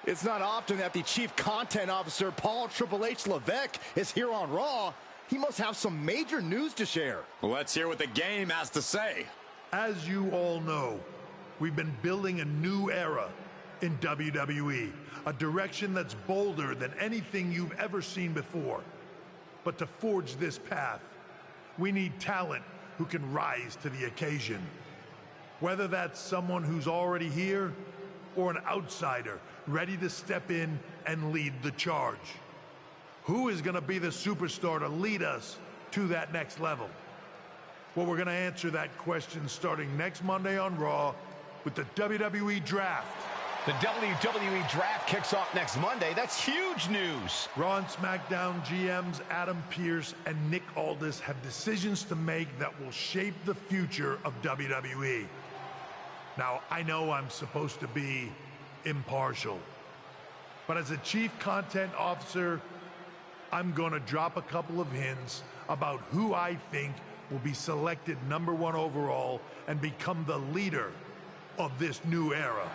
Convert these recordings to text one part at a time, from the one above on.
It's not often that the Chief Content Officer, Paul Triple H Levesque, is here on Raw. He must have some major news to share. Let's hear what the game has to say. As you all know, we've been building a new era in WWE, a direction that's bolder than anything you've ever seen before. But to forge this path, we need talent who can rise to the occasion. Whether that's someone who's already here or an outsider ready to step in and lead the charge. Who is going to be the superstar to lead us to that next level? Well, we're going to answer that question starting next Monday on Raw with the WWE Draft. The WWE Draft kicks off next Monday. That's huge news. Raw and SmackDown GMs Adam Pearce and Nick Aldis have decisions to make that will shape the future of WWE. Now, I know I'm supposed to be impartial, but as a Chief Content Officer, I'm going to drop a couple of hints about who I think will be selected #1 overall and become the leader of this new era.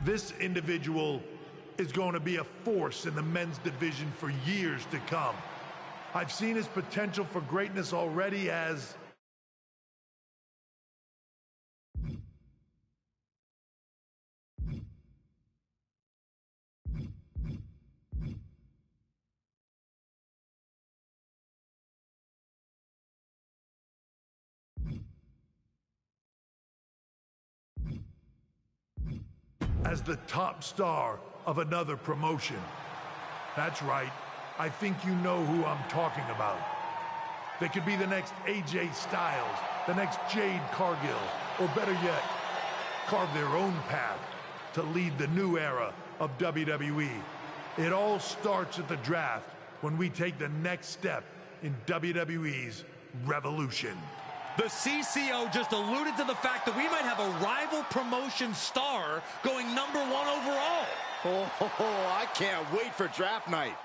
This individual is going to be a force in the men's division for years to come. I've seen his potential for greatness already as the top star of another promotion. That's right, I think you know who I'm talking about. They could be the next AJ Styles, the next Jade Cargill, or better yet, carve their own path to lead the new era of WWE. It all starts at the draft when we take the next step in WWE's revolution. The CCO just alluded to the fact that we might have a rival promotion star going #1 overall. Oh, I can't wait for draft night.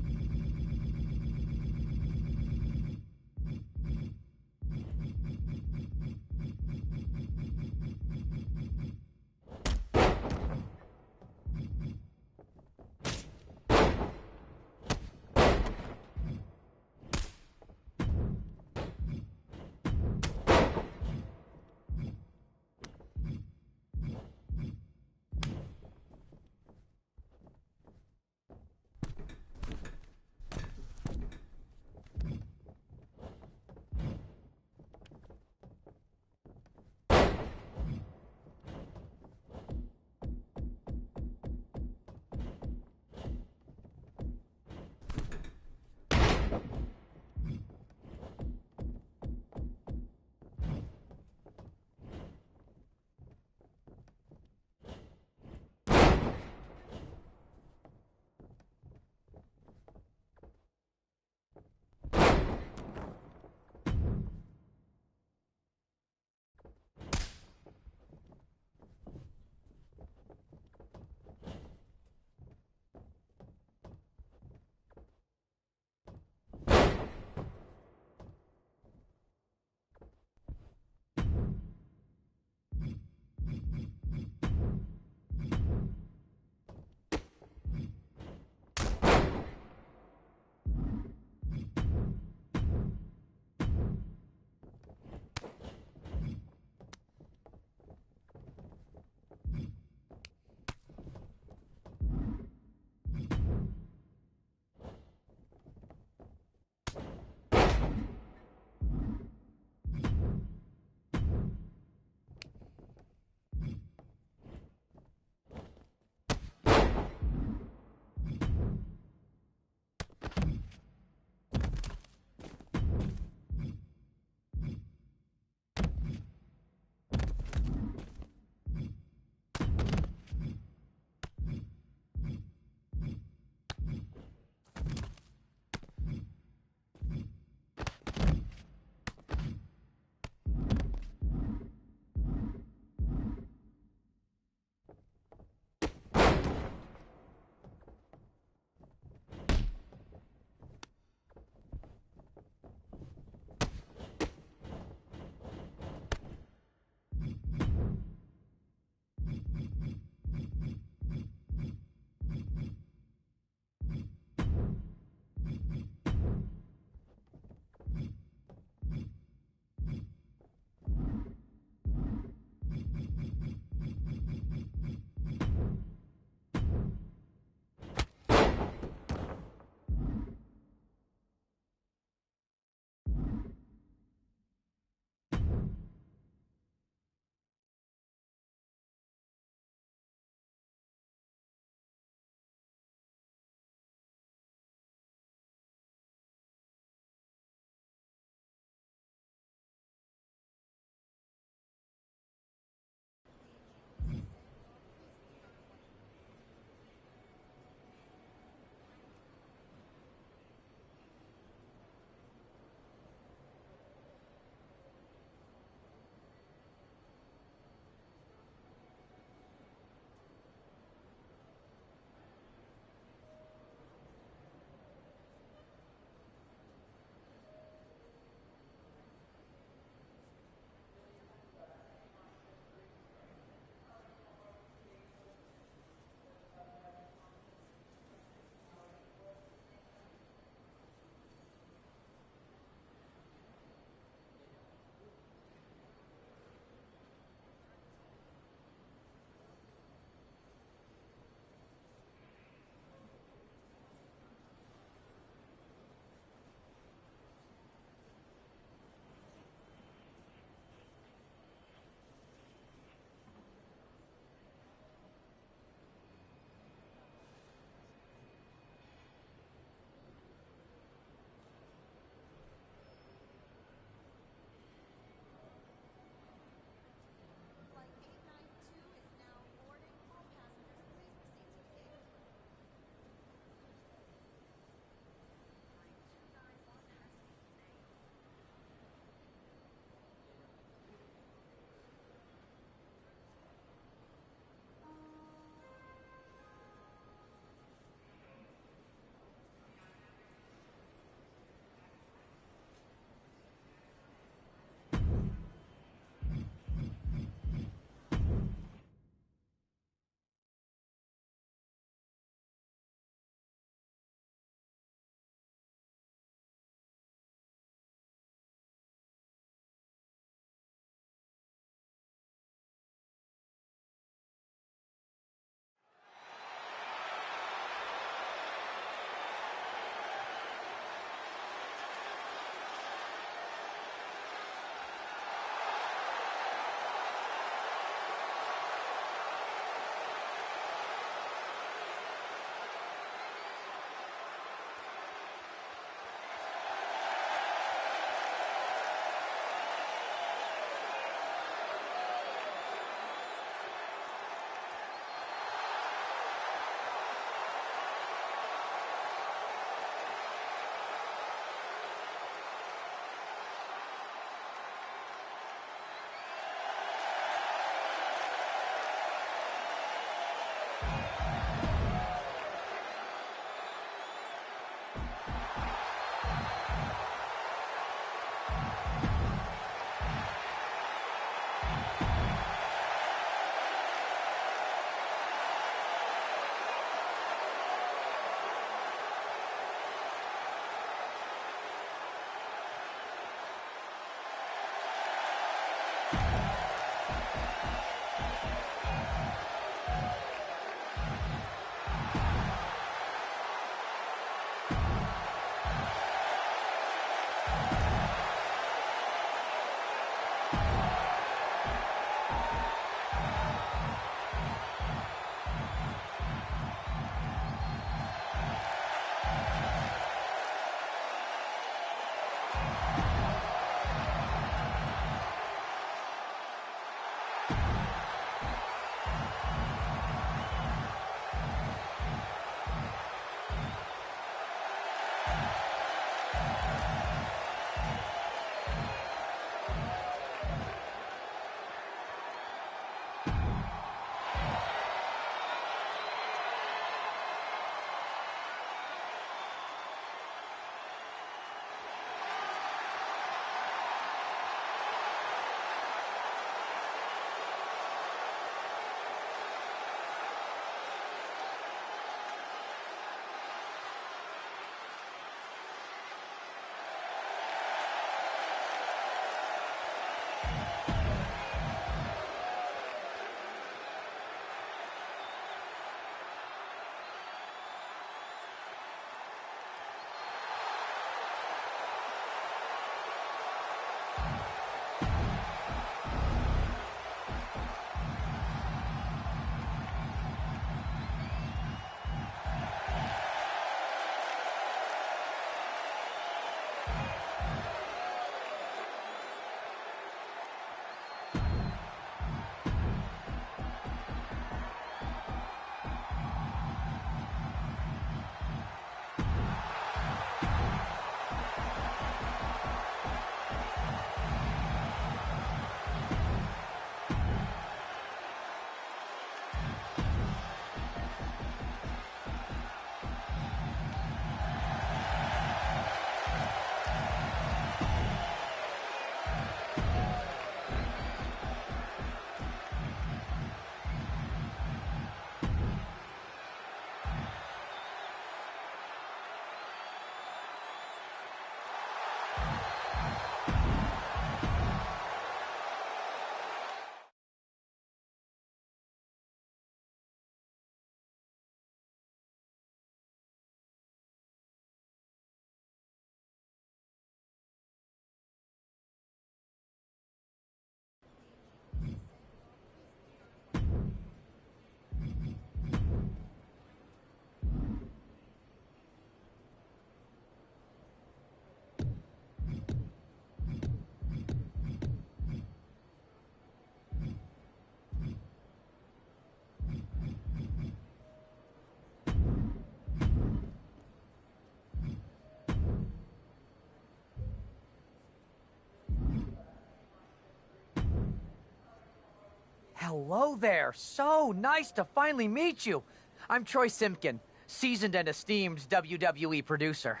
Hello there. So nice to finally meet you. I'm Troy Simpkin, seasoned and esteemed WWE producer.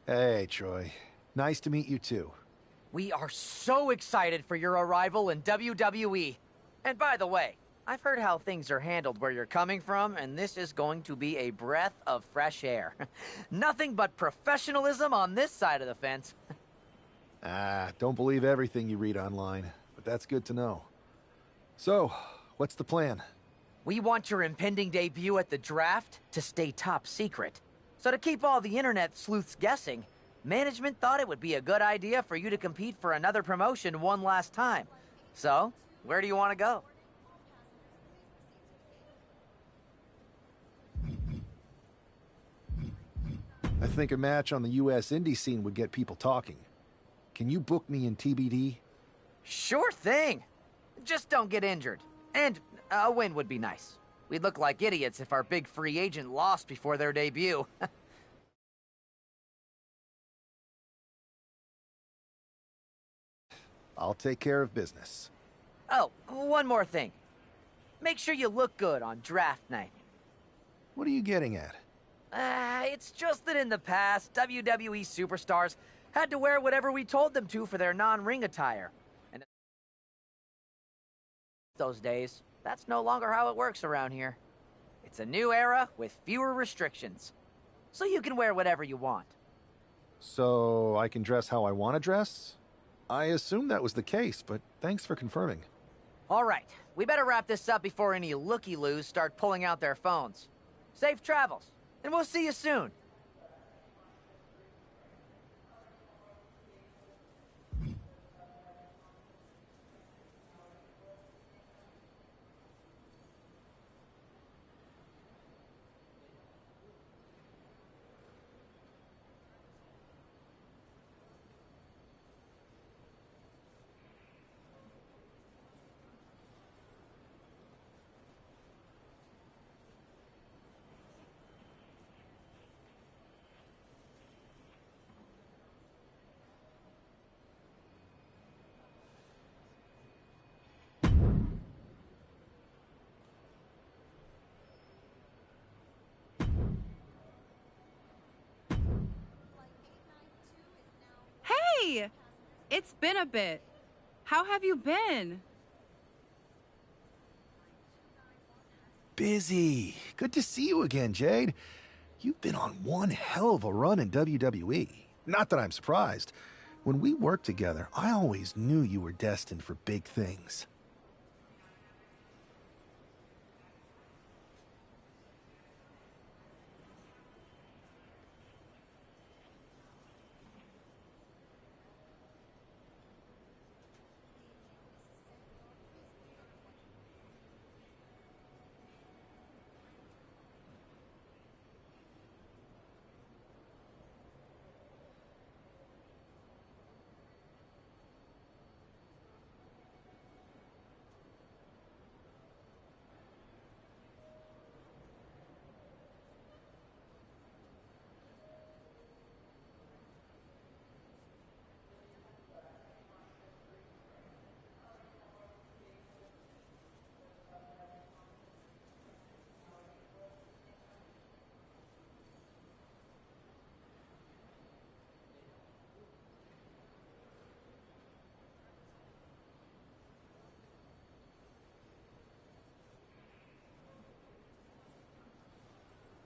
Hey, Troy. Nice to meet you, too. We are so excited for your arrival in WWE. And by the way, I've heard how things are handled where you're coming from, and this is going to be a breath of fresh air. Nothing but professionalism on this side of the fence. Don't believe everything you read online, but that's good to know. So, what's the plan? We want your impending debut at the draft to stay top secret. So to keep all the internet sleuths guessing, management thought it would be a good idea for you to compete for another promotion one last time. So, where do you want to go? I think a match on the U.S. indie scene would get people talking. Can you book me in TBD? Sure thing. Just don't get injured. And a win would be nice. We'd look like idiots if our big free agent lost before their debut. I'll take care of business. Oh, one more thing. Make sure you look good on draft night. What are you getting at? It's just that in the past, WWE superstars had to wear whatever we told them to for their non-ring attire. And those days, that's no longer how it works around here. It's a new era with fewer restrictions. So you can wear whatever you want. So I can dress how I want to dress? I assumed that was the case, but thanks for confirming. All right, we better wrap this up before any looky-loos start pulling out their phones. Safe travels, and we'll see you soon. Hey! It's been a bit. How have you been? Busy. Good to see you again, Jade. You've been on one hell of a run in WWE. Not that I'm surprised. When we worked together, I always knew you were destined for big things.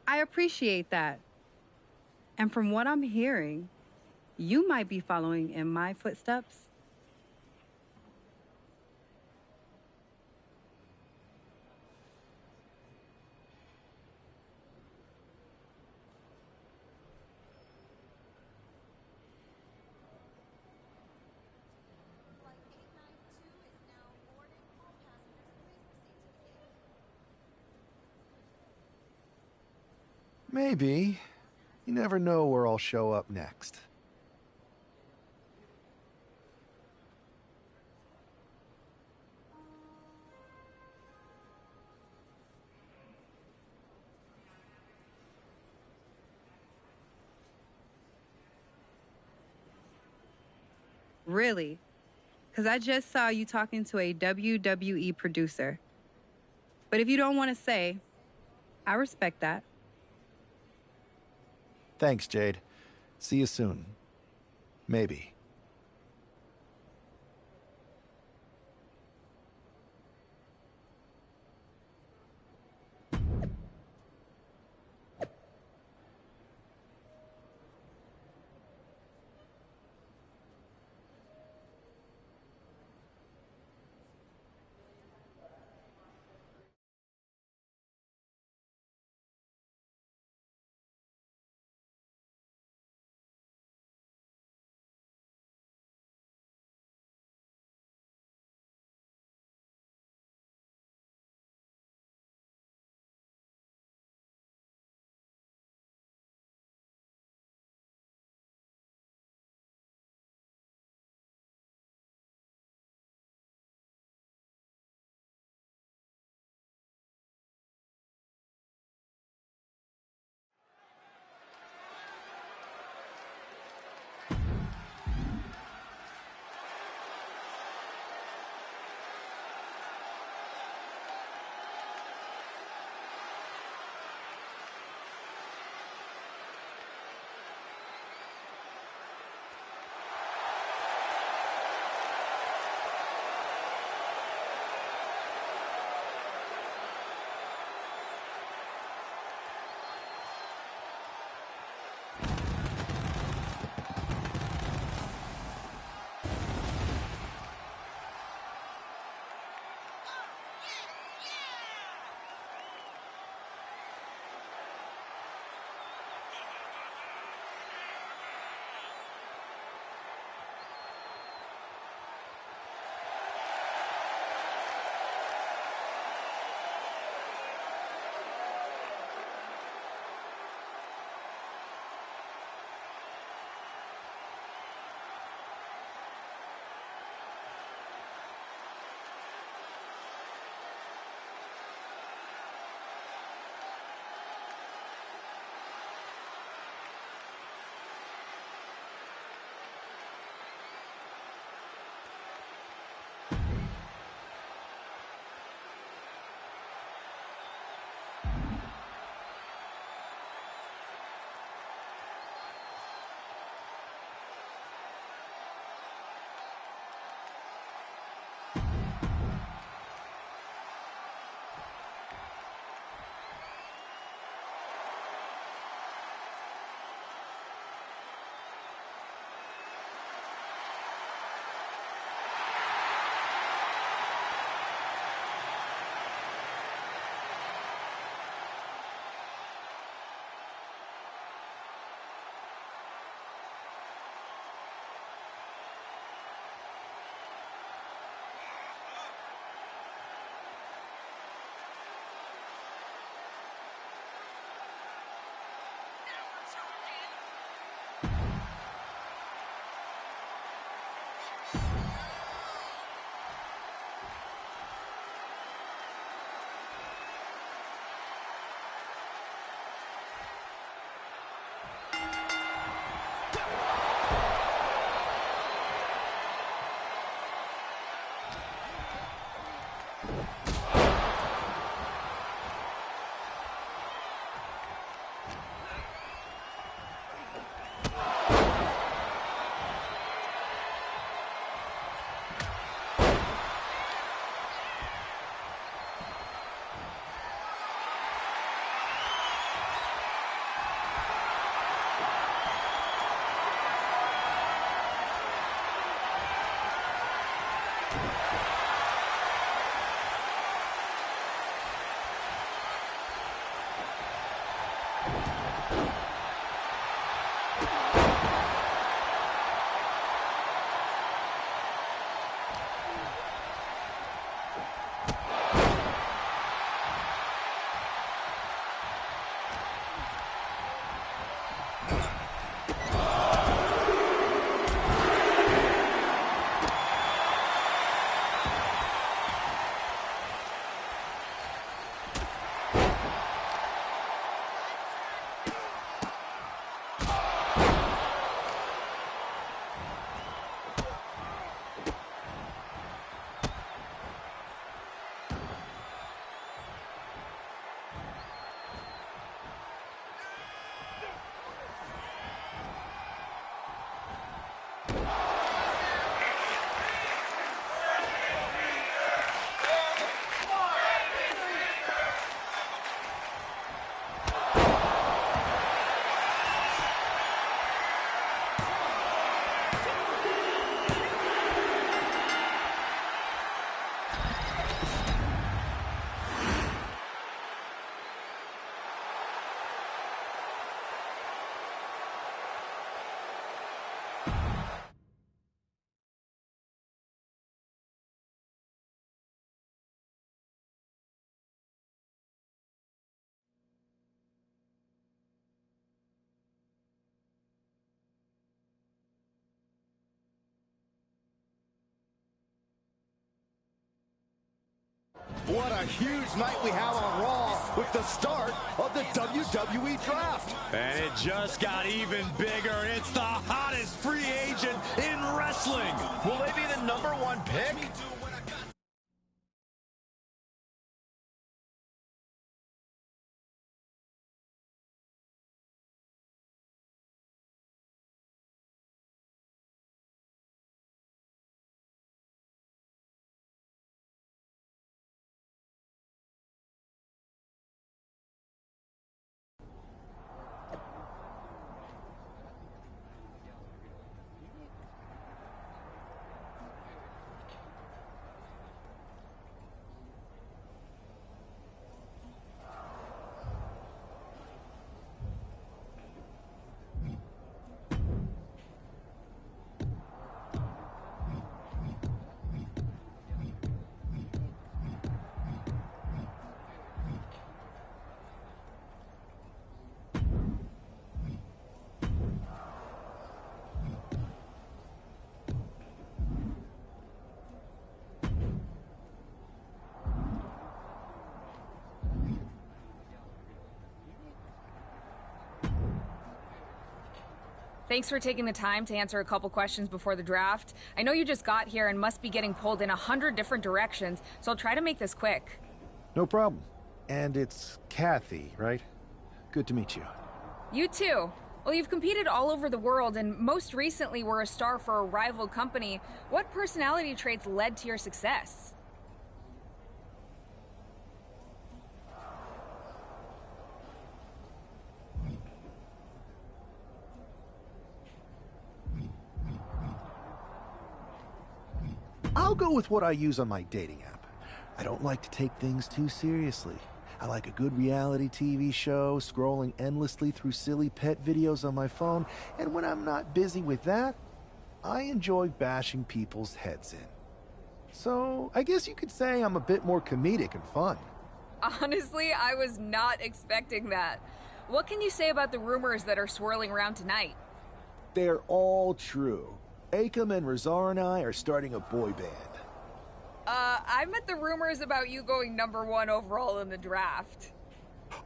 I appreciate that. And from what I'm hearing, you might be following in my footsteps. Maybe. You never know where I'll show up next. Really? Because I just saw you talking to a WWE producer. But if you don't want to say, I respect that. Thanks, Jade. See you soon. Maybe. What a huge night we have on Raw with the start of the WWE Draft. And it just got even bigger. It's the hottest free agent in wrestling. Will they be the #1 pick? Thanks for taking the time to answer a couple questions before the draft. I know you just got here and must be getting pulled in 100 different directions, so I'll try to make this quick. No problem. And it's Kathy, right? Good to meet you. You too. Well, you've competed all over the world and most recently were a star for a rival company. What personality traits led to your success? I'll go with what I use on my dating app. I don't like to take things too seriously. I like a good reality TV show, scrolling endlessly through silly pet videos on my phone, and when I'm not busy with that, I enjoy bashing people's heads in. So, I guess you could say I'm a bit more comedic and fun. Honestly, I was not expecting that. What can you say about the rumors that are swirling around tonight? They're all true. Akam and Razar and I are starting a boy band. I meant the rumors about you going #1 overall in the draft.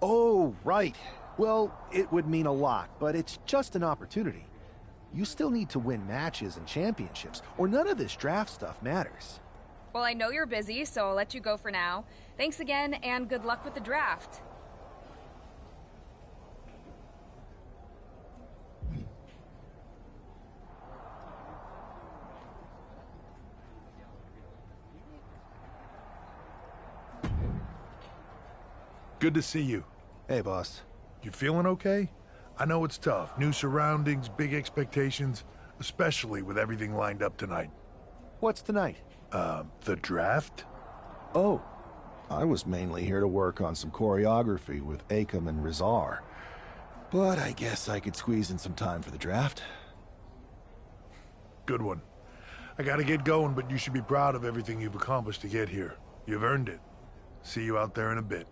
Oh, right. Well, it would mean a lot, but it's just an opportunity. You still need to win matches and championships, or none of this draft stuff matters. Well, I know you're busy, so I'll let you go for now. Thanks again, and good luck with the draft. Good to see you. Hey, boss. You feeling okay? I know it's tough. New surroundings, big expectations, especially with everything lined up tonight. What's tonight? The draft? Oh, I was mainly here to work on some choreography with Akam and Razar. But I guess I could squeeze in some time for the draft. Good one. I gotta get going, but you should be proud of everything you've accomplished to get here. You've earned it. See you out there in a bit.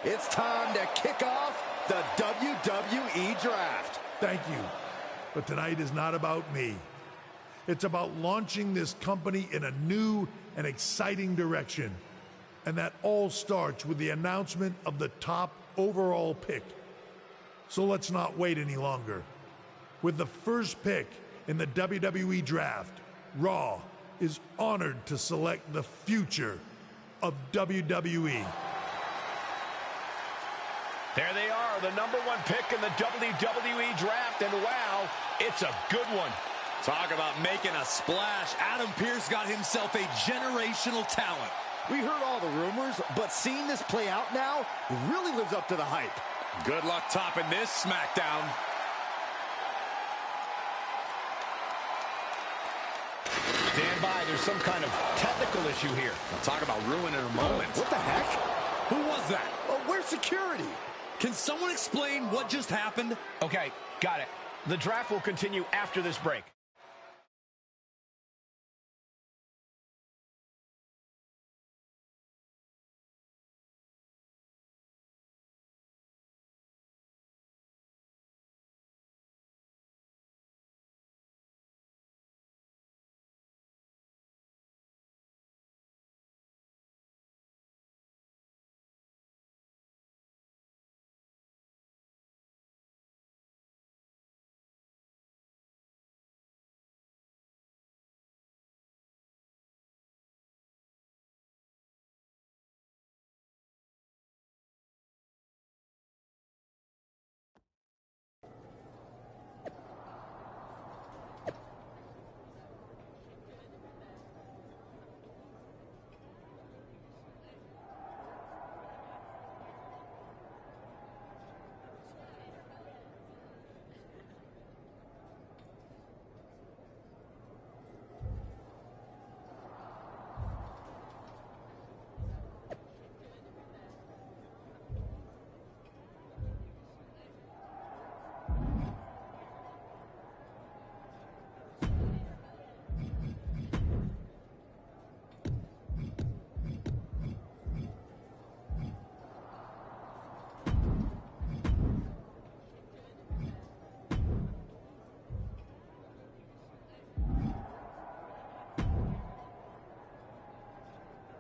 It's time to kick off the WWE Draft. Thank you. But tonight is not about me. It's about launching this company in a new and exciting direction. And that all starts with the announcement of the top overall pick. So let's not wait any longer. With the first pick in the WWE Draft, Raw is honored to select the future of WWE. There they are, the #1 pick in the WWE Draft, and wow, it's a good one. Talk about making a splash. Adam Pearce got himself a generational talent. We heard all the rumors, but seeing this play out now really lives up to the hype. Good luck topping this SmackDown. Stand by, there's some kind of technical issue here. Talk about ruining a moment. What the heck? Who was that? Oh, where's security? Can someone explain what just happened? Okay, got it. The draft will continue after this break.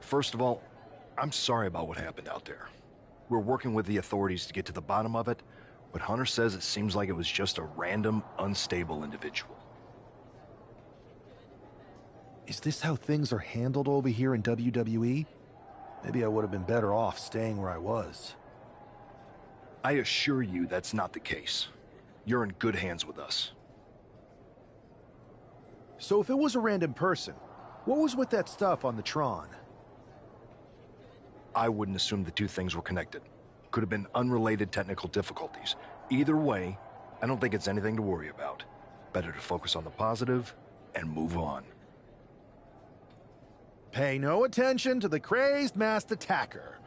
First of all, I'm sorry about what happened out there. We're working with the authorities to get to the bottom of it, but Hunter says it seems like it was just a random, unstable individual. Is this how things are handled over here in WWE? Maybe I would have been better off staying where I was. I assure you that's not the case. You're in good hands with us. So if it was a random person, what was with that stuff on the Tron? I wouldn't assume the two things were connected. Could have been unrelated technical difficulties. Either way, I don't think it's anything to worry about. Better to focus on the positive and move on. Pay no attention to the crazed masked attacker.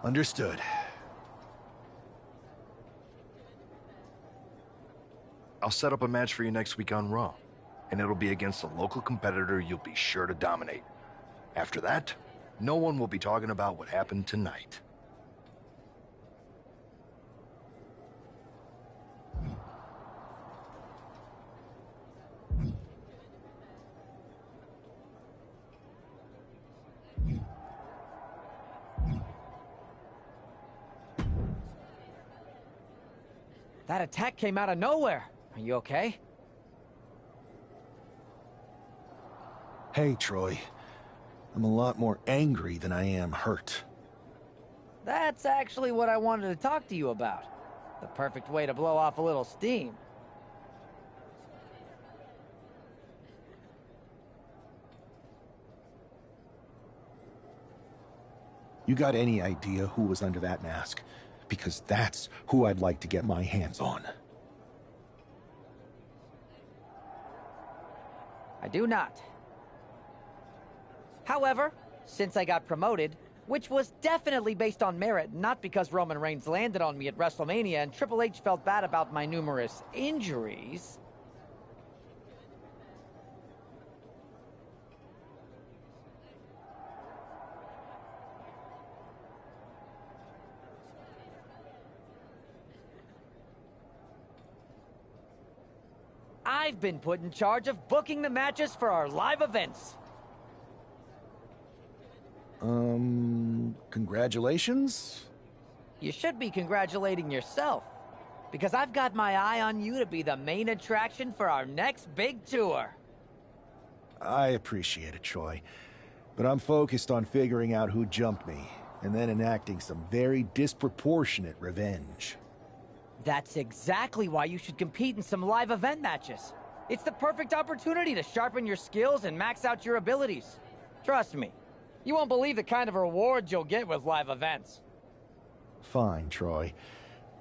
Understood. I'll set up a match for you next week on Raw, and it'll be against a local competitor you'll be sure to dominate. After that, no one will be talking about what happened tonight. That attack came out of nowhere. Are you okay? Hey, Troy. I'm a lot more angry than I am hurt. That's actually what I wanted to talk to you about. The perfect way to blow off a little steam. You got any idea who was under that mask? Because that's who I'd like to get my hands on. I do not. However, since I got promoted, which was definitely based on merit, not because Roman Reigns landed on me at WrestleMania and Triple H felt bad about my numerous injuries. I've been put in charge of booking the matches for our live events. Congratulations? You should be congratulating yourself, because I've got my eye on you to be the main attraction for our next big tour. I appreciate it, Troy. But I'm focused on figuring out who jumped me, and then enacting some very disproportionate revenge. That's exactly why you should compete in some live event matches. It's the perfect opportunity to sharpen your skills and max out your abilities. Trust me, you won't believe the kind of rewards you'll get with live events. Fine, Troy.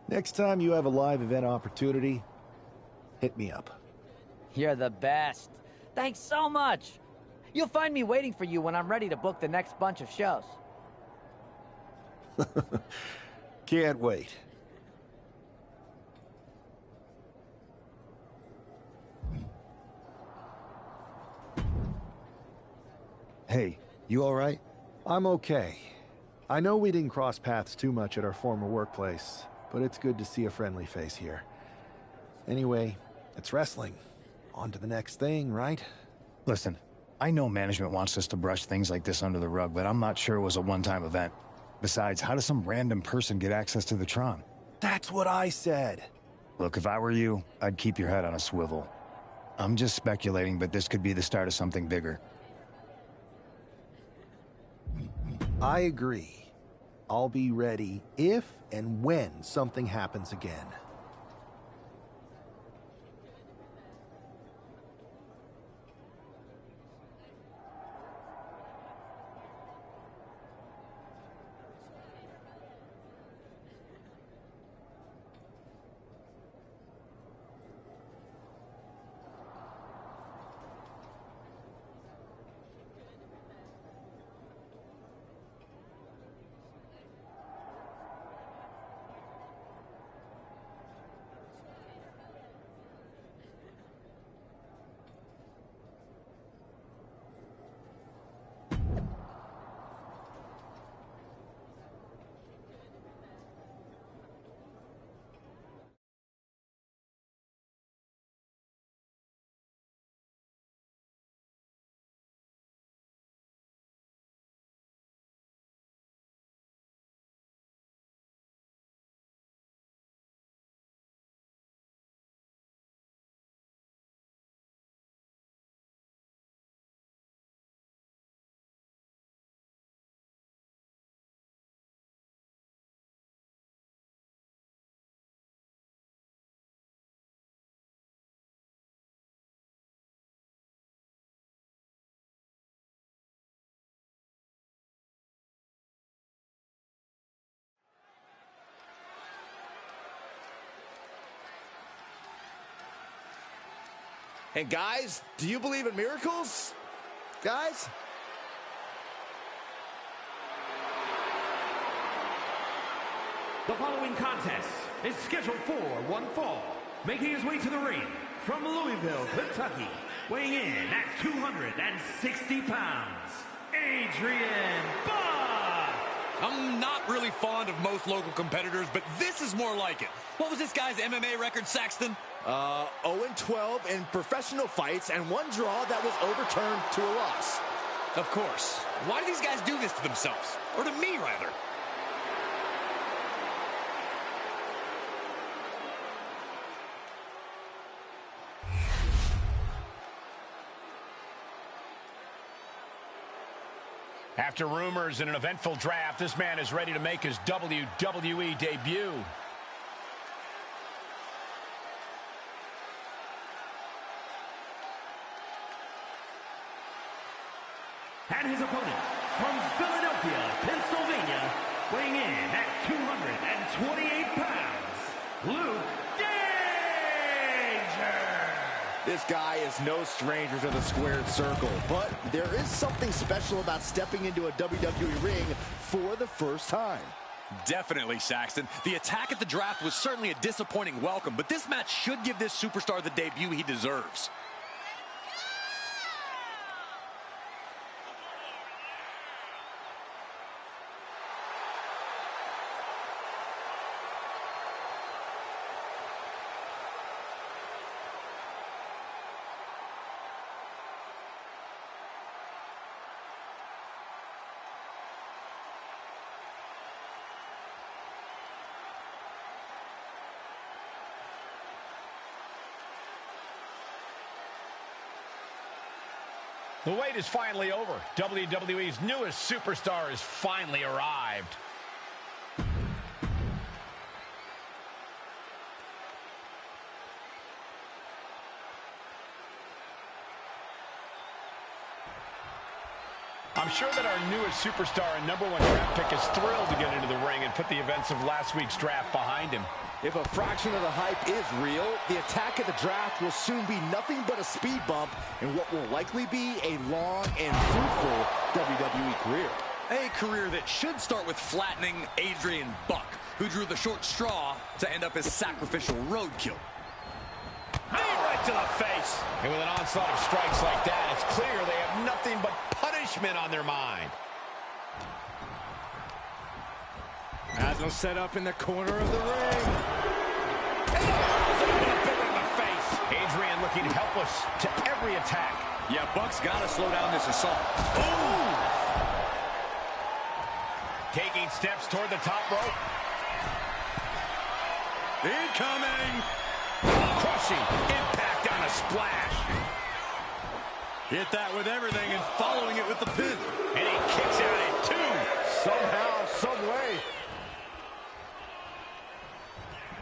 Next time you have a live event opportunity, hit me up. You're the best. Thanks so much. You'll find me waiting for you when I'm ready to book the next bunch of shows. Can't wait. Hey, you all right? I'm okay. I know we didn't cross paths too much at our former workplace, but it's good to see a friendly face here. Anyway, it's wrestling. On to the next thing, right? Listen, I know management wants us to brush things like this under the rug, but I'm not sure it was a one-time event. Besides, how does some random person get access to the Tron? That's what I said. Look, if I were you, I'd keep your head on a swivel. I'm just speculating, but this could be the start of something bigger. I agree. I'll be ready if and when something happens again. And guys, do you believe in miracles? Guys? The following contest is scheduled for one fall. Making his way to the ring from Louisville, Kentucky, weighing in at 260 pounds, Adrian Bach! I'm not really fond of most local competitors, but this is more like it. What was this guy's MMA record, Saxton? 0-12 in professional fights and one draw that was overturned to a loss. Of course. Why do these guys do this to themselves? Or to me, rather? After rumors and an eventful draft, this man is ready to make his WWE debut. And his opponent, from Philadelphia, Pennsylvania, weighing in at 228 pounds, Luke Danger! This guy is no stranger to the squared circle, but there is something special about stepping into a WWE ring for the first time. Definitely, Saxton. The attack at the draft was certainly a disappointing welcome, but this match should give this superstar the debut he deserves. The wait is finally over. WWE's newest superstar has finally arrived. I'm sure that our newest superstar and #1 draft pick is thrilled to get into the ring and put the events of last week's draft behind him. If a fraction of the hype is real, the attack at the draft will soon be nothing but a speed bump in what will likely be a long and fruitful WWE career. A career that should start with flattening Adrian Buck, who drew the short straw to end up as sacrificial roadkill. Knee right to the face. And with an onslaught of strikes like that, it's clear they have nothing but punishment on their mind. As will set up in the corner of the ring. And in the face. Adrian looking helpless to every attack. Yeah, Buck's got to slow down this assault. Ooh! Taking steps toward the top rope. Incoming! Crushing impact on a splash. Hit that with everything and following it with the pin. And he kicks out at 2. Somehow, some way.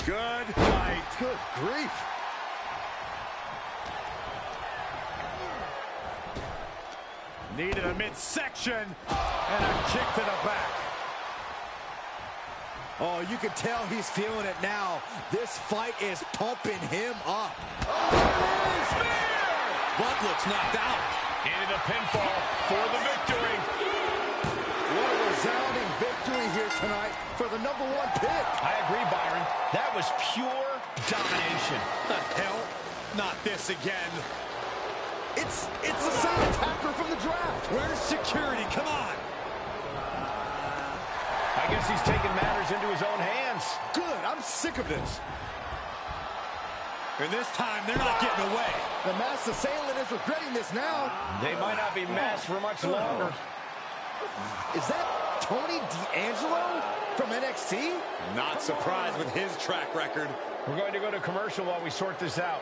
Good night. Good grief. Needed a midsection and a kick to the back. Oh, you can tell he's feeling it now. This fight is pumping him up. Oh, Spear! Buck looks knocked out. Into the pinfall for the victory. What a resounding victory here tonight for the #1 pick. I agree, Byron. That was pure domination. The hell? Not this again. It's the same attacker from the draft. Where's security? Come on. I guess he's taking matters into his own hands. Good. I'm sick of this. And this time, they're not getting away. The masked assailant is regretting this now. They might not be masked for much longer. Is that Tony D'Angelo from NXT? Not surprised with his track record. We're going to go to commercial while we sort this out.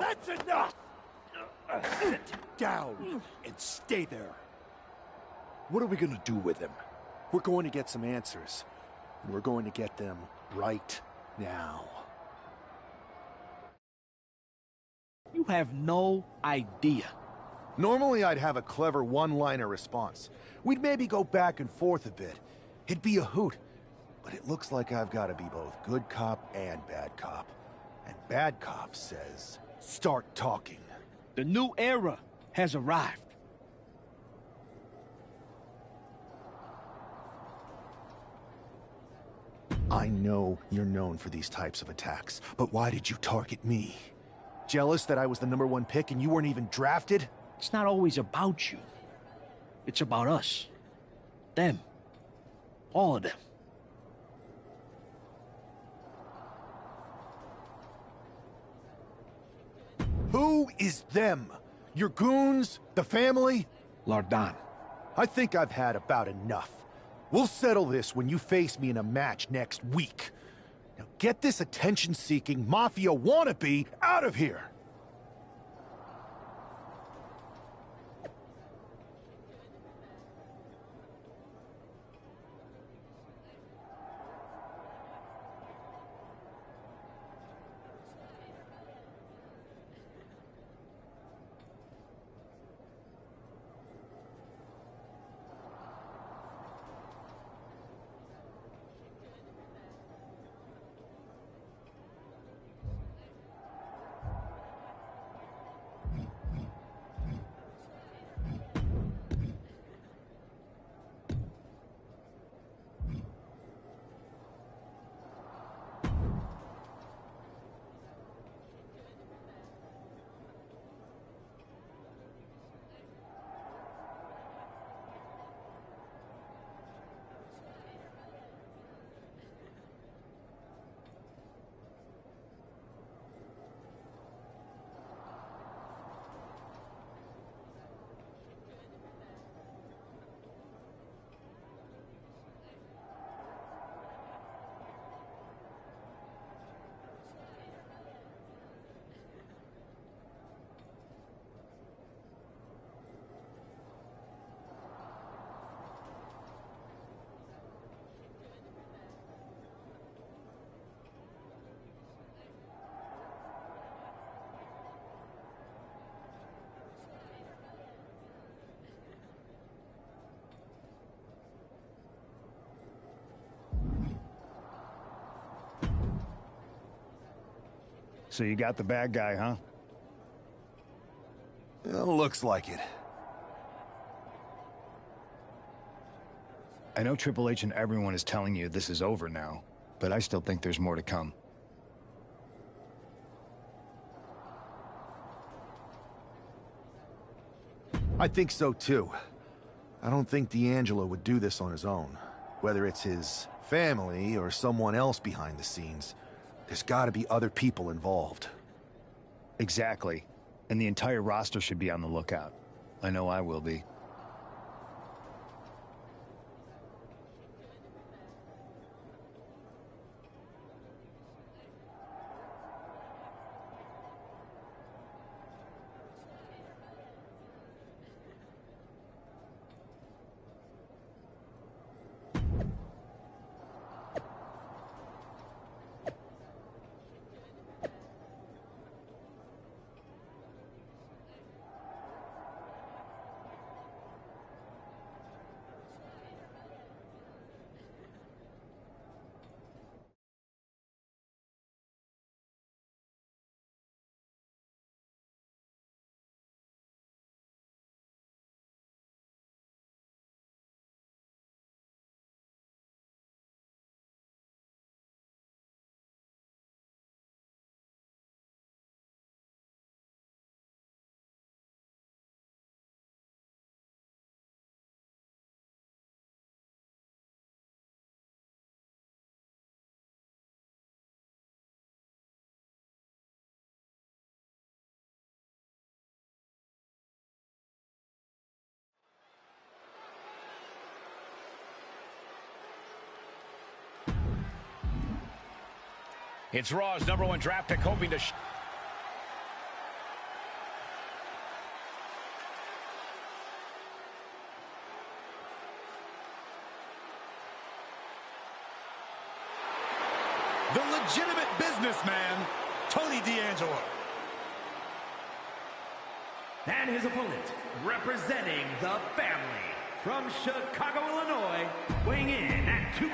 That's enough! Sit down and stay there. What are we gonna do with him? We're going to get some answers. And we're going to get them right now. You have no idea. Normally I'd have a clever one-liner response. We'd maybe go back and forth a bit. It'd be a hoot. But it looks like I've got to be both good cop and bad cop. And bad cop says, start talking. The new era has arrived. I know you're known for these types of attacks, but why did you target me? Jealous that I was the #1 pick and you weren't even drafted? It's not always about you. It's about us. Them. All of them. Who is them? Your goons? The family? Lardan. I think I've had about enough. We'll settle this when you face me in a match next week. Now get this attention-seeking mafia wannabe out of here! So you got the bad guy, huh? Looks like it. I know Triple H and everyone is telling you this is over now, but I still think there's more to come. I think so too. I don't think D'Angelo would do this on his own. Whether it's his family or someone else behind the scenes, there's gotta be other people involved. Exactly. And the entire roster should be on the lookout. I know I will be. It's Raw's #1 draft pick hoping to... The legitimate businessman, Tony D'Angelo. And his opponent, representing the family, from Chicago, Illinois, weighing in at 2...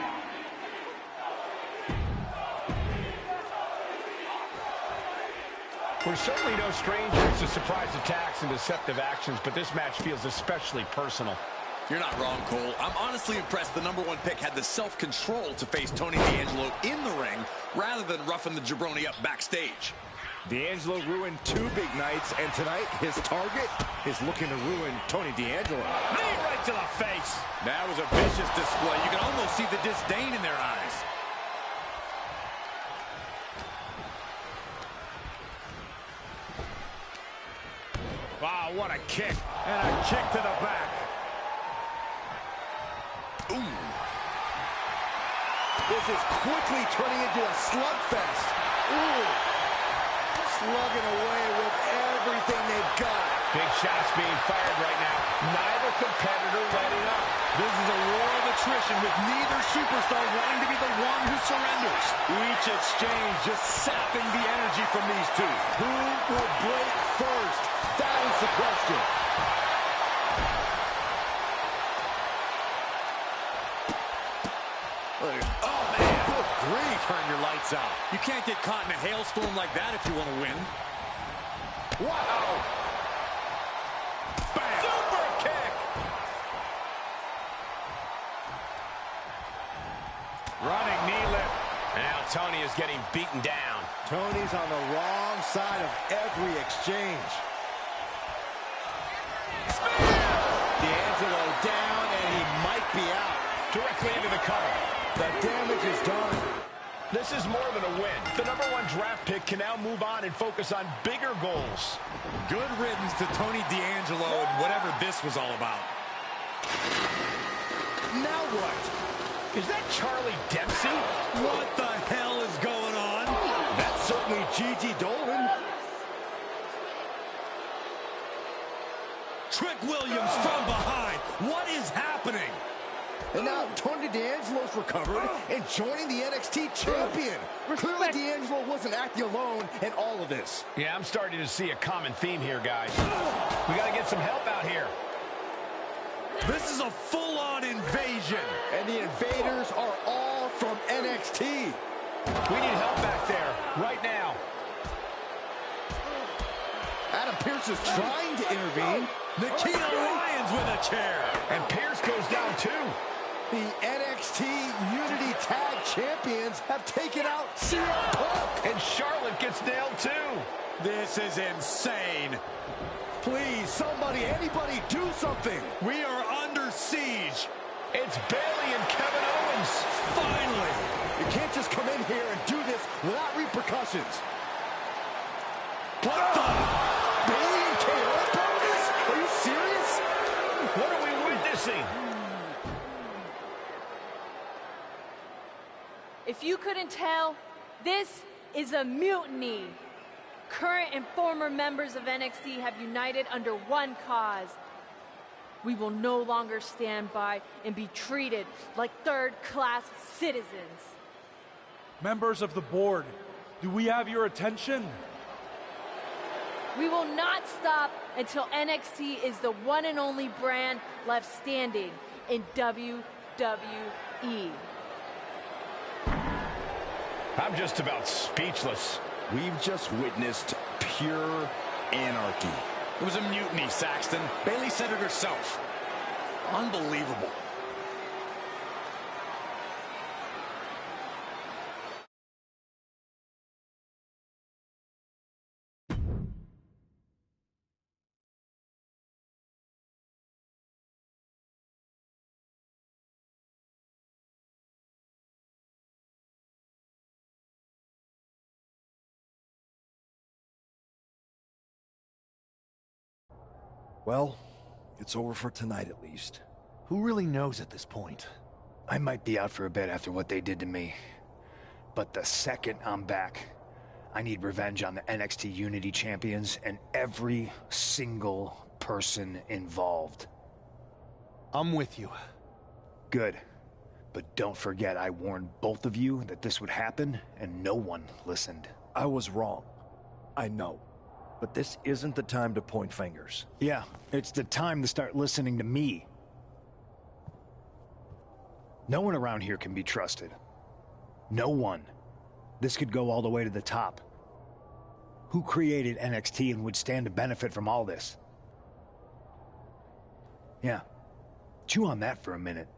We're certainly no strangers to surprise attacks and deceptive actions, but this match feels especially personal. You're not wrong, Cole. I'm honestly impressed the #1 pick had the self-control to face Tony D'Angelo in the ring rather than roughing the jabroni up backstage. D'Angelo ruined 2 big nights, and tonight his target is looking to ruin Tony D'Angelo. Knee right to the face. That was a vicious display. You can almost see the disdain in their eyes. Wow, what a kick. And a kick to the back. Ooh. This is quickly turning into a slugfest. Ooh. Slugging away with everything they've got. Big shots being fired right now. Neither competitor letting up. This is a war of attrition with neither superstar wanting to be the one who surrenders. Each exchange just sapping the energy from these two. Who will break first? That is the question. Oh, man. Good grief. Turn your lights out. You can't get caught in a hailstorm like that if you want to win. Wow. Bam. Super kick. Running knee lift. Now Tony is getting beaten down. Tony's on the wrong side of every exchange. D'Angelo down, and he might be out. Directly into the cover. The damage is done. This is more than a win. The #1 draft pick can now move on and focus on bigger goals. Good riddance to Tony D'Angelo and whatever this was all about. Now what? Is that Charlie Dempsey? What the hell is going on? That's certainly Gigi Dolan. Trick Williams from behind. What is happening? And now Tony D'Angelo's recovered and joining the NXT champion. Clearly D'Angelo wasn't acting alone in all of this. Yeah, I'm starting to see a common theme here, guys. We got to get some help out here. This is a full-on invasion. And the invaders are all from NXT. We need help back there, right now. Adam Pearce is trying to intervene. Nikita Lyons with a chair. And Pearce goes down too. The NXT Unity Tag Champions have taken out CM Punk. And Charlotte gets nailed too. This is insane. Please, somebody, anybody, do something. We are under siege. It's Bayley and Kevin Owens. Finally. You can't just come in here and do this without repercussions. What the? Bayley and KO bonus? Are you serious? What are we witnessing? If you couldn't tell, this is a mutiny. Current and former members of NXT have united under one cause. We will no longer stand by and be treated like third-class citizens. Members of the board, do we have your attention? We will not stop until NXT is the one and only brand left standing in WWE. I'm just about speechless. We've just witnessed pure anarchy. It was a mutiny, Saxton. Bayley said it herself. Unbelievable. Well, it's over for tonight at least. Who really knows at this point? I might be out for a bit after what they did to me. But the second I'm back, I need revenge on the NXT Unity Champions and every single person involved. I'm with you. Good. But don't forget I warned both of you that this would happen, and no one listened. I was wrong. I know. But this isn't the time to point fingers. Yeah, it's the time to start listening to me. No one around here can be trusted. No one. This could go all the way to the top. Who created NXT and would stand to benefit from all this? Yeah. Chew on that for a minute.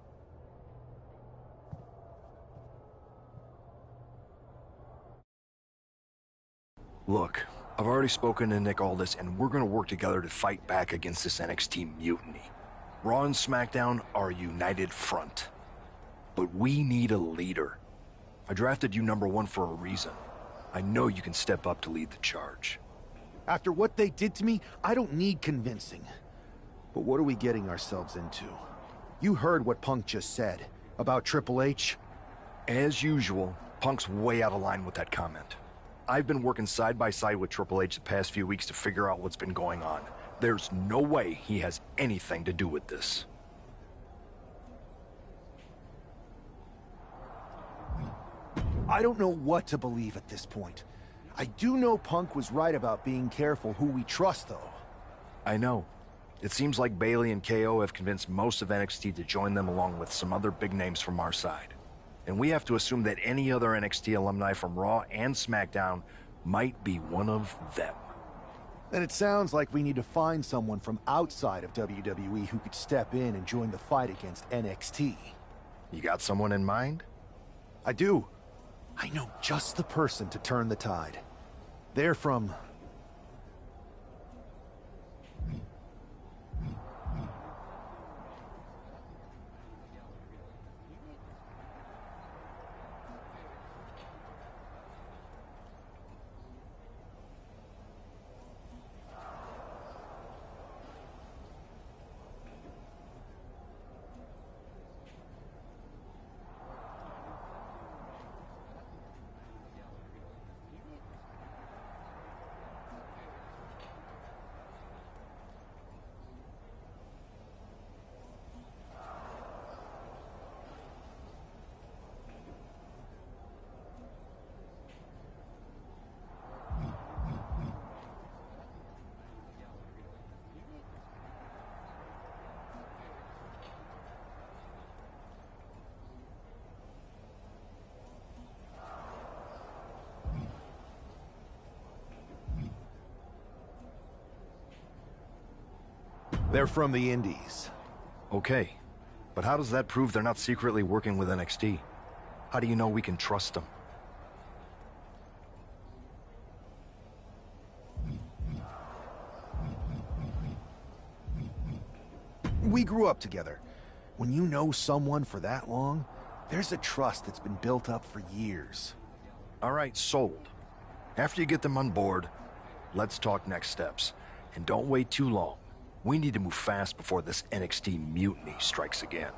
Look, I've already spoken to Nick Aldis, and we're gonna work together to fight back against this NXT mutiny. Raw and SmackDown are a united front. But we need a leader. I drafted you #1 for a reason. I know you can step up to lead the charge. After what they did to me, I don't need convincing. But what are we getting ourselves into? You heard what Punk just said about Triple H. As usual, Punk's way out of line with that comment. I've been working side by side with Triple H the past few weeks to figure out what's been going on. There's no way he has anything to do with this. I don't know what to believe at this point. I do know Punk was right about being careful who we trust, though. I know. It seems like Bayley and KO have convinced most of NXT to join them along with some other big names from our side. And we have to assume that any other NXT alumni from Raw and SmackDown might be one of them. Then it sounds like we need to find someone from outside of WWE who could step in and join the fight against NXT. You got someone in mind? I do. I know just the person to turn the tide. They're from... They're from the Indies. Okay, but how does that prove they're not secretly working with NXT? How do you know we can trust them? We grew up together. When you know someone for that long, there's a trust that's been built up for years. All right, sold. After you get them on board, let's talk next steps. And don't wait too long. We need to move fast before this NXT mutiny strikes again.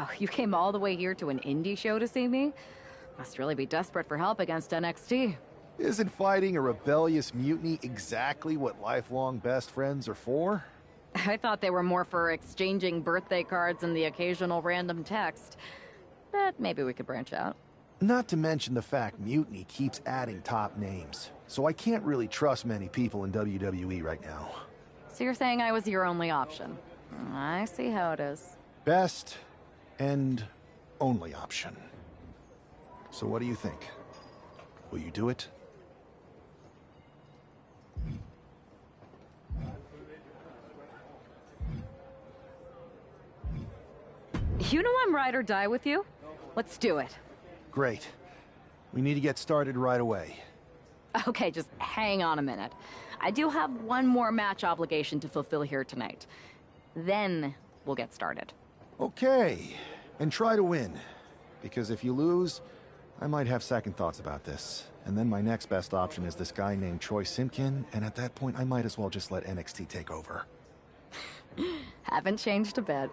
Wow, you came all the way here to an indie show to see me? Must really be desperate for help against NXT. Isn't fighting a rebellious mutiny exactly what lifelong best friends are for? I thought they were more for exchanging birthday cards and the occasional random text. But maybe we could branch out. Not to mention the fact Mutiny keeps adding top names, so I can't really trust many people in WWE right now. So you're saying I was your only option? I see how it is. Best and only option. So what do you think? Will you do it? You know I'm ride or die with you. Let's do it. Great. We need to get started right away. Okay, just hang on a minute. I do have one more match obligation to fulfill here tonight. Then we'll get started. Okay. And try to win. Because if you lose, I might have second thoughts about this. And then my next best option is this guy named Troy Simpkin, and at that point I might as well just let NXT take over. Haven't changed a bit.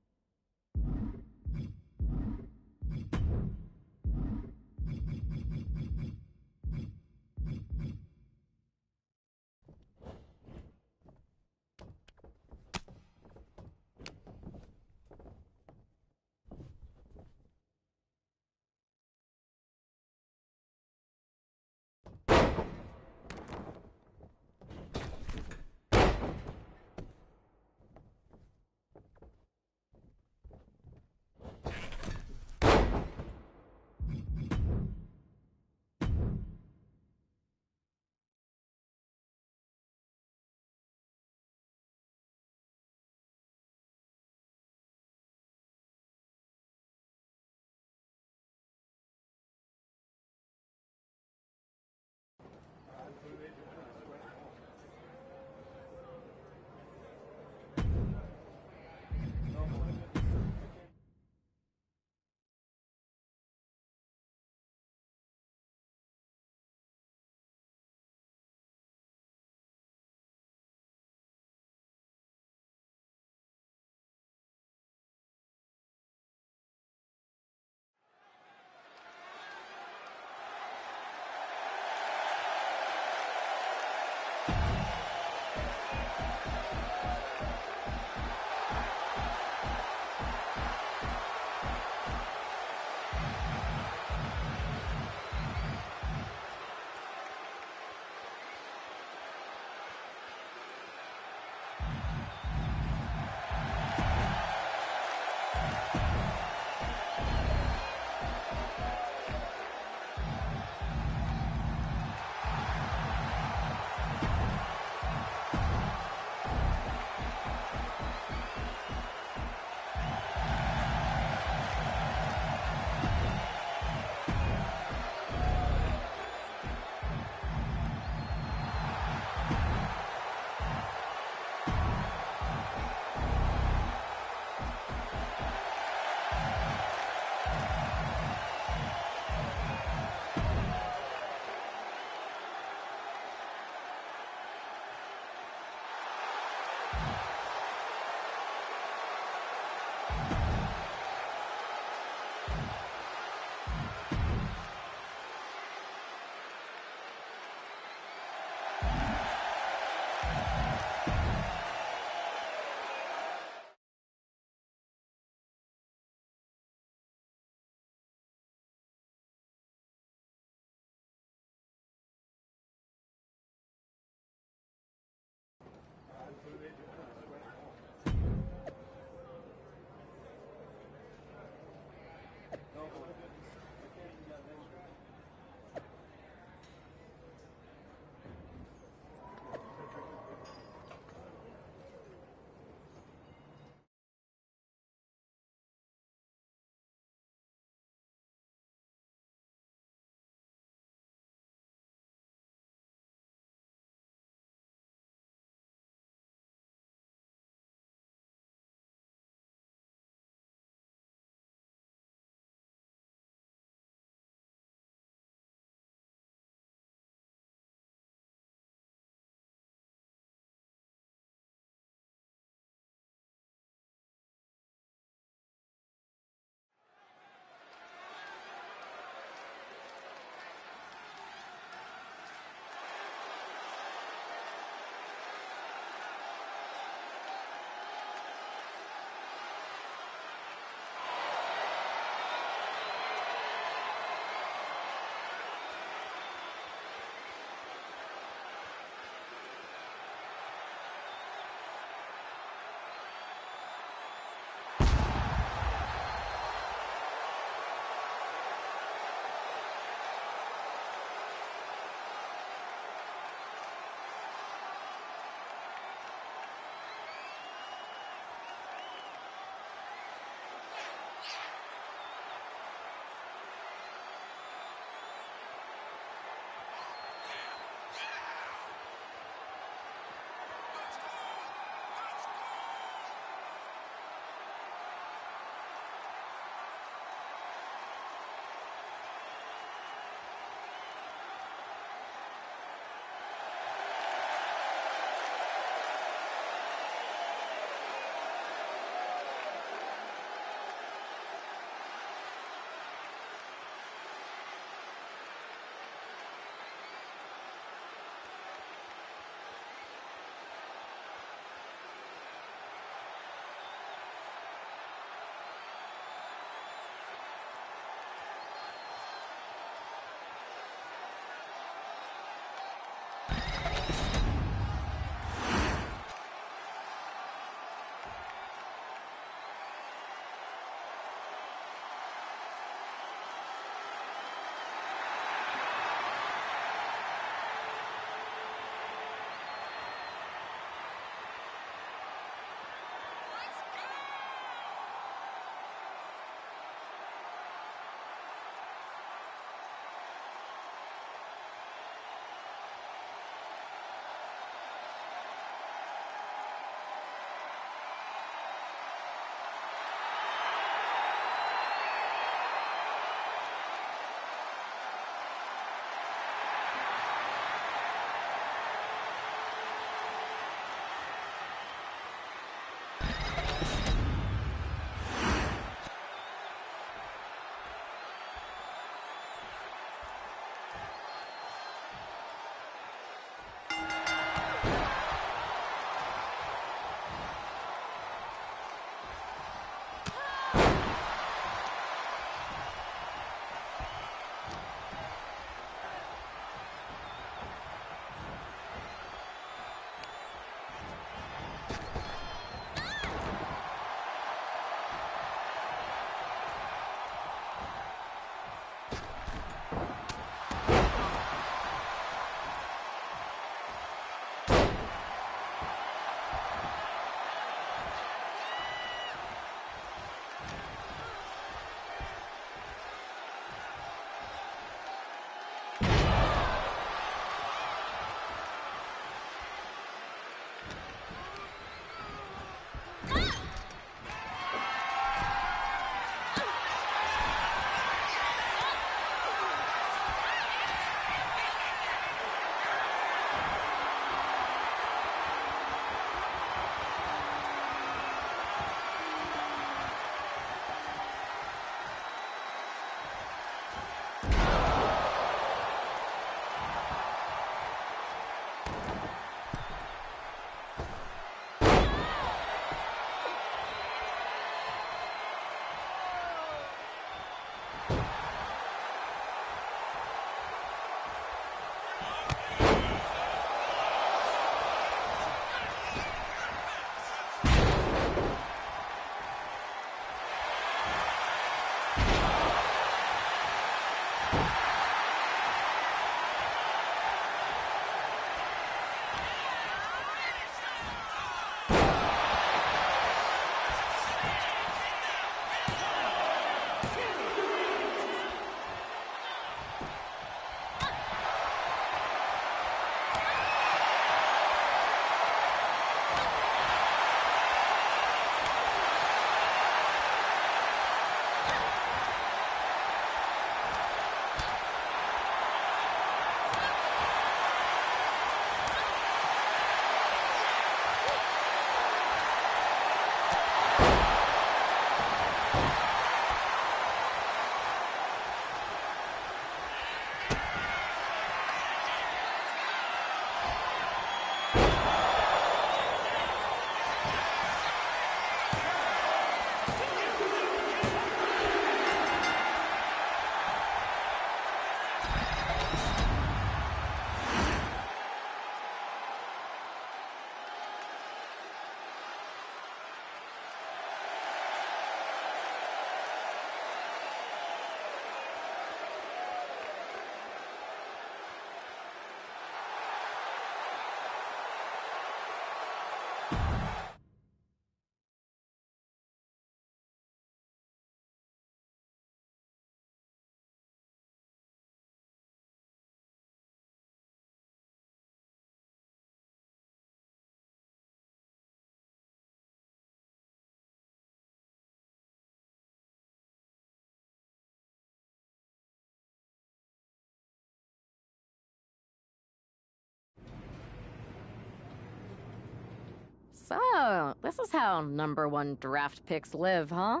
So, this is how #1 draft picks live, huh?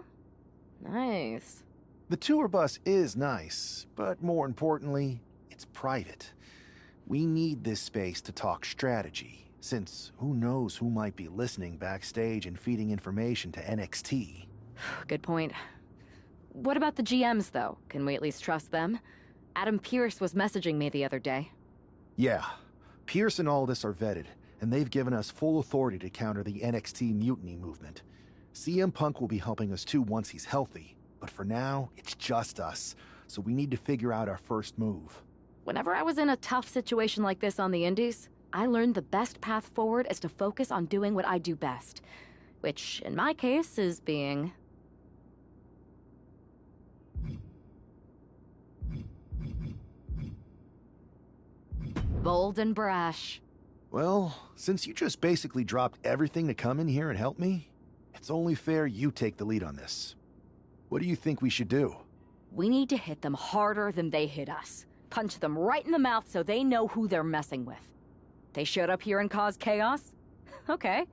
Nice. The tour bus is nice, but more importantly, it's private. We need this space to talk strategy, since who knows who might be listening backstage and feeding information to NXT. Good point. What about the GMs, though? Can we at least trust them? Adam Pearce was messaging me the other day. Yeah, Pierce and Aldis are vetted, and they've given us full authority to counter the NXT mutiny movement. CM Punk will be helping us too once he's healthy, but for now, it's just us, so we need to figure out our first move. Whenever I was in a tough situation like this on the Indies, I learned the best path forward is to focus on doing what I do best, which, in my case, is being... bold and brash. Well, since you just basically dropped everything to come in here and help me, it's only fair you take the lead on this. What do you think we should do? We need to hit them harder than they hit us. Punch them right in the mouth so they know who they're messing with. They showed up here and caused chaos? Okay.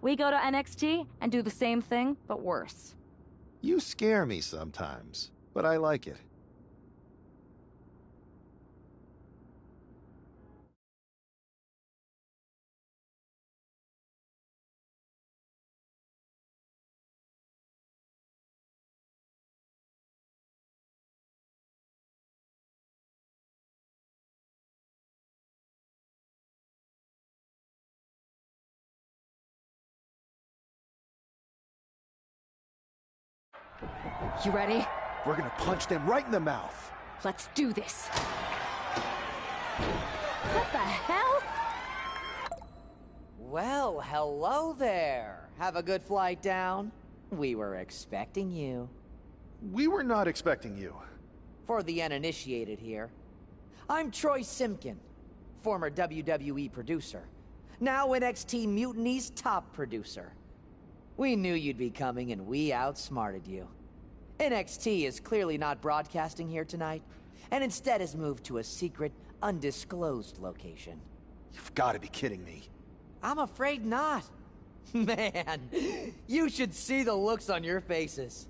We go to NXT and do the same thing, but worse. You scare me sometimes, but I like it. You ready? We're gonna punch them right in the mouth. Let's do this. What the hell? Well, hello there. Have a good flight down. We were expecting you. We were not expecting you. For the uninitiated here, I'm Troy Simkin, former WWE producer, now NXT Mutiny's top producer. We knew you'd be coming and we outsmarted you. NXT is clearly not broadcasting here tonight, and instead has moved to a secret, undisclosed location. You've got to be kidding me. I'm afraid not. Man, you should see the looks on your faces.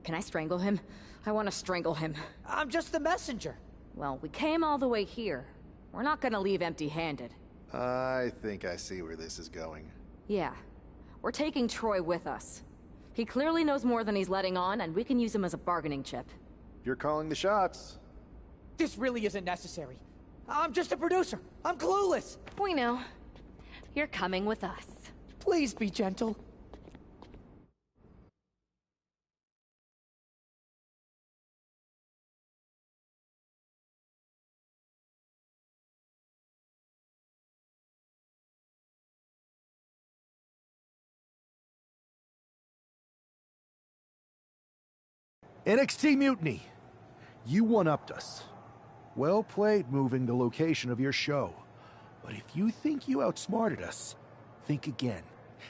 Can I strangle him? I want to strangle him. I'm just the messenger. Well, we came all the way here. We're not gonna leave empty-handed. I think I see where this is going. Yeah. We're taking Troy with us. He clearly knows more than he's letting on, and we can use him as a bargaining chip. You're calling the shots. This really isn't necessary. I'm just a producer. I'm clueless. We know. You're coming with us. Please be gentle. NXT Mutiny. You one-upped us. Well played moving the location of your show. But if you think you outsmarted us, think again.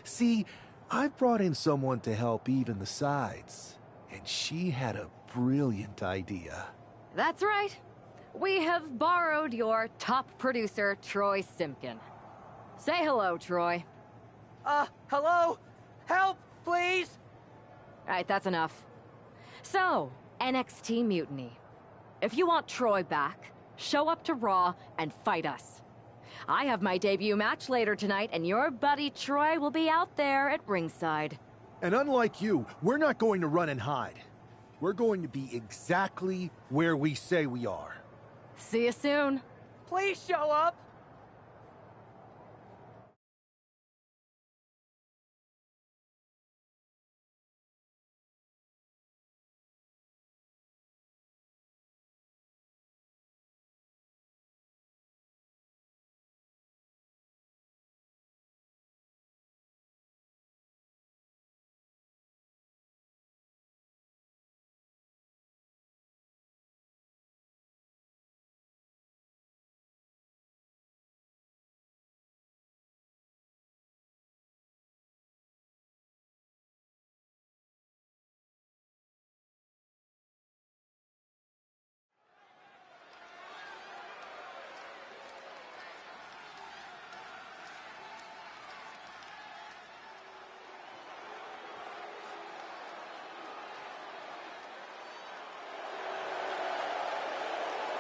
See, I've brought in someone to help even the sides, and she had a brilliant idea. That's right. We have borrowed your top producer, Troy Simpkin. Say hello, Troy. Hello? Help, please? All right, that's enough. So, NXT Mutiny. If you want Troy back, show up to Raw and fight us. I have my debut match later tonight, and your buddy Troy will be out there at ringside. And unlike you, we're not going to run and hide. We're going to be exactly where we say we are. See you soon. Please show up.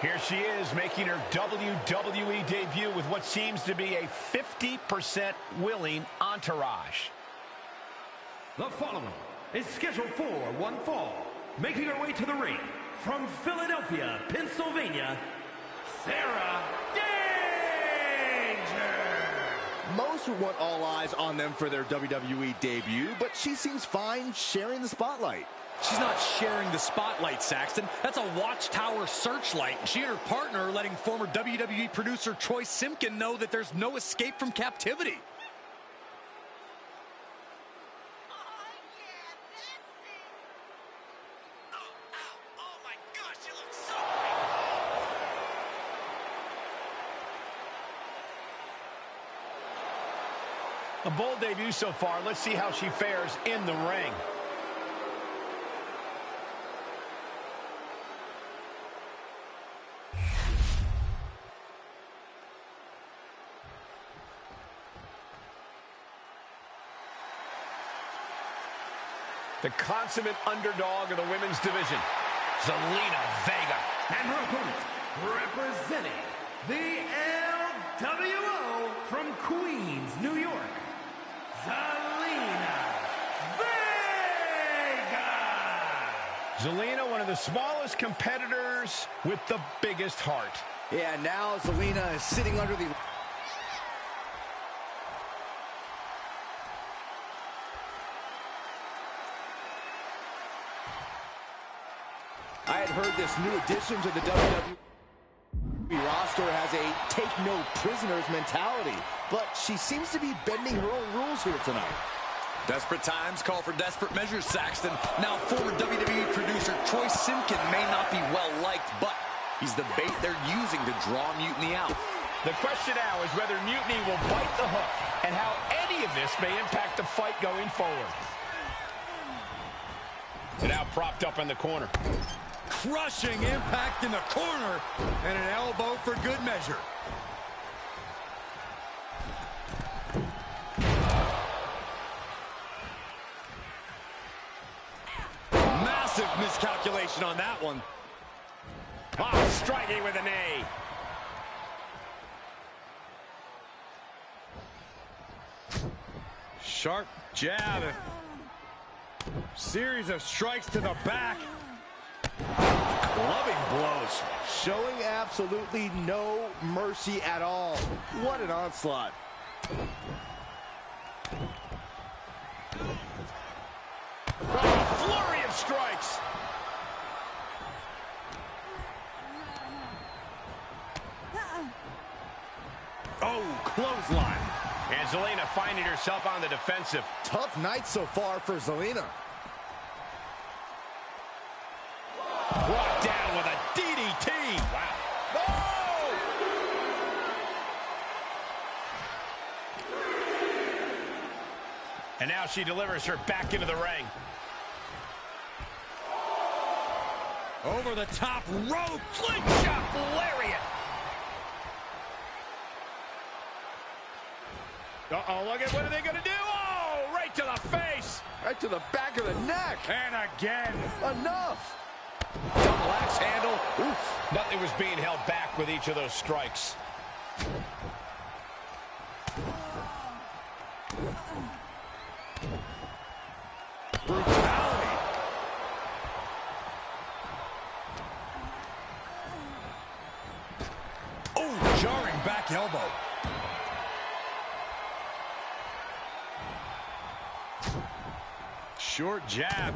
Here she is, making her WWE debut with what seems to be a 50% willing entourage. The following is scheduled for one fall. Making her way to the ring from Philadelphia, Pennsylvania, Sarah Danger! Most would want all eyes on them for their WWE debut, but she seems fine sharing the spotlight. She's not sharing the spotlight, Saxton. That's a watchtower searchlight. She and her partner are letting former WWE producer Troy Simpkin know that there's no escape from captivity. A bold debut so far. Let's see how she fares in the ring. The consummate underdog of the women's division, Zelina Vega. And her opponent, representing the LWO from Queens, New York, Zelina Vega! Zelina, one of the smallest competitors with the biggest heart. Yeah, now Zelina is sitting under the... I had heard this new addition to the WWE roster has a take-no-prisoners mentality, but she seems to be bending her own rules here tonight. Desperate times call for desperate measures, Saxton. Now, former WWE producer Troy Simpkin may not be well-liked, but he's the bait they're using to draw Mutiny out. The question now is whether Mutiny will bite the hook and how any of this may impact the fight going forward. And now propped up in the corner. Crushing impact in the corner, and an elbow for good measure. Massive miscalculation on that one. Oh, striking with a knee. Sharp jab. Series of strikes to the back. blows. Showing absolutely no mercy at all. What an onslaught. Oh, flurry of strikes. Oh, clothesline. And Zelina finding herself on the defensive. Tough night so far for Zelina. Brought down with a DDT. Wow. Oh! And now she delivers her back into the ring. Over the top rope. Slingshot lariat. Uh-oh, look at what are they going to do? Oh, right to the face. Right to the back of the neck. And again. Enough. Double axe handle. Oof. Nothing was being held back with each of those strikes. Brutality. Oh, jarring back elbow. Short jab.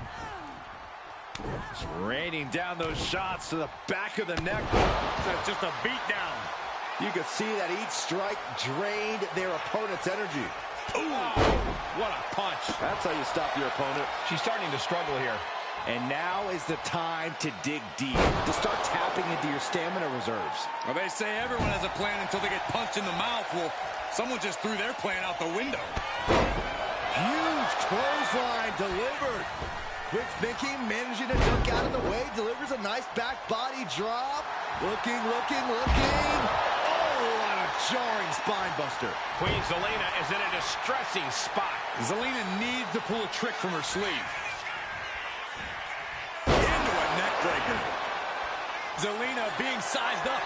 Just raining down those shots to the back of the neck. That's just a beat down. You can see that each strike drained their opponent's energy. Ooh, what a punch. That's how you stop your opponent. She's starting to struggle here. And now is the time to dig deep, to start tapping into your stamina reserves. Well, they say everyone has a plan until they get punched in the mouth. Well, someone just threw their plan out the window. Huge clothesline delivered. Quick thinking, managing to duck out of the way, delivers a nice back body drop. Looking. Oh, what a jarring spine buster. Queen Zelina is in a distressing spot. Zelina needs to pull a trick from her sleeve. Into a neck breaker. Zelina being sized up.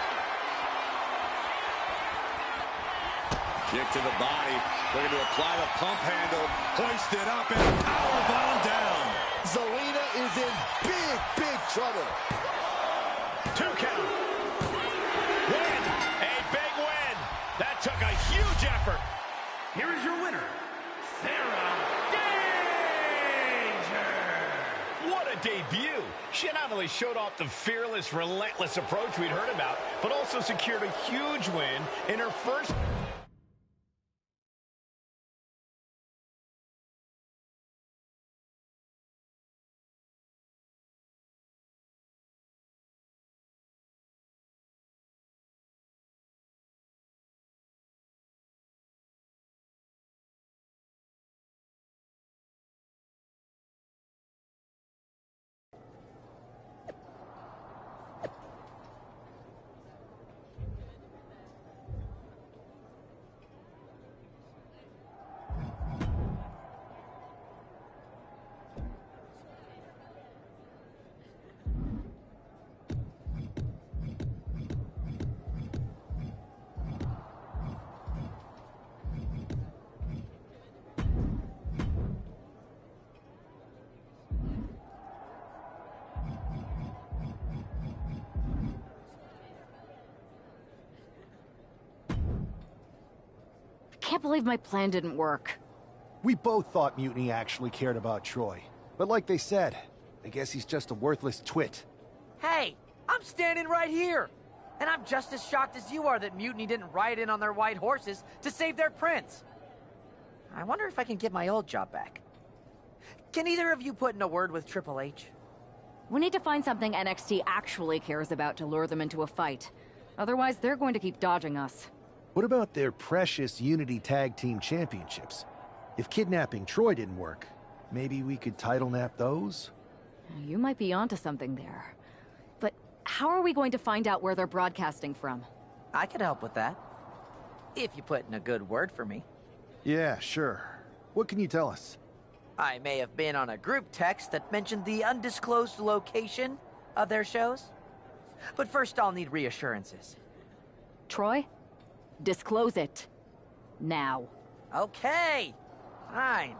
Kick to the body. Looking to apply the pump handle. Hoisted up and powerbomb down. Zelina is in big trouble. 2 count. Win. A big win. That took a huge effort. Here is your winner, Sarah Danger. What a debut. She not only showed off the fearless, relentless approach we'd heard about, but also secured a huge win in her first... Can't believe my plan didn't work. We both thought Mutiny actually cared about Troy. But like they said, I guess he's just a worthless twit. Hey, I'm standing right here. And I'm just as shocked as you are that Mutiny didn't ride in on their white horses to save their prince. I wonder if I can get my old job back. Can either of you put in a word with Triple H? We need to find something NXT actually cares about to lure them into a fight. Otherwise, they're going to keep dodging us. What about their precious Unity Tag Team Championships? If kidnapping Troy didn't work, maybe we could title nap those? You might be onto something there. But how are we going to find out where they're broadcasting from? I could help with that. If you put in a good word for me. Yeah, sure. What can you tell us? I may have been on a group text that mentioned the undisclosed location of their shows. But first I'll need reassurances. Troy? Disclose it. Now. Okay. Fine.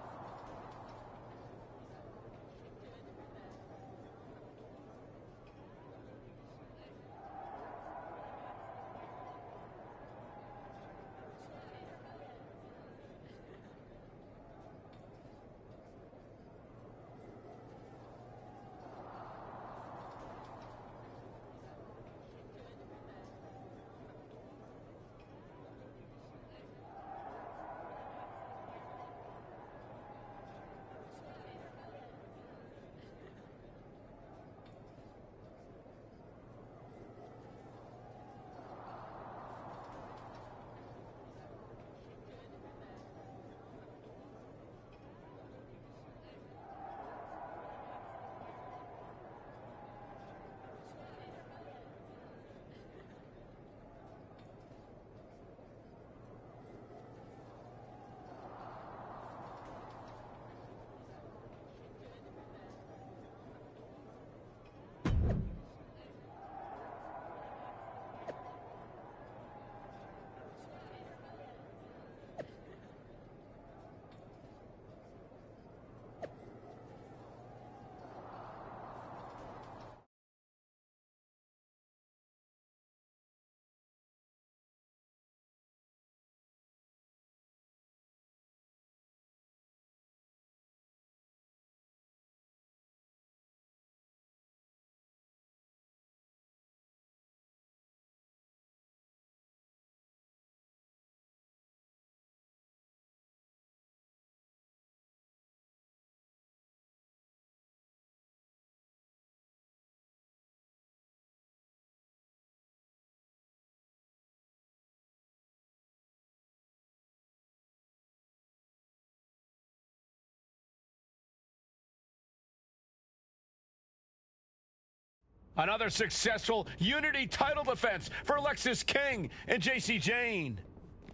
Another successful Unity title defense for Lexis King and JC Jane.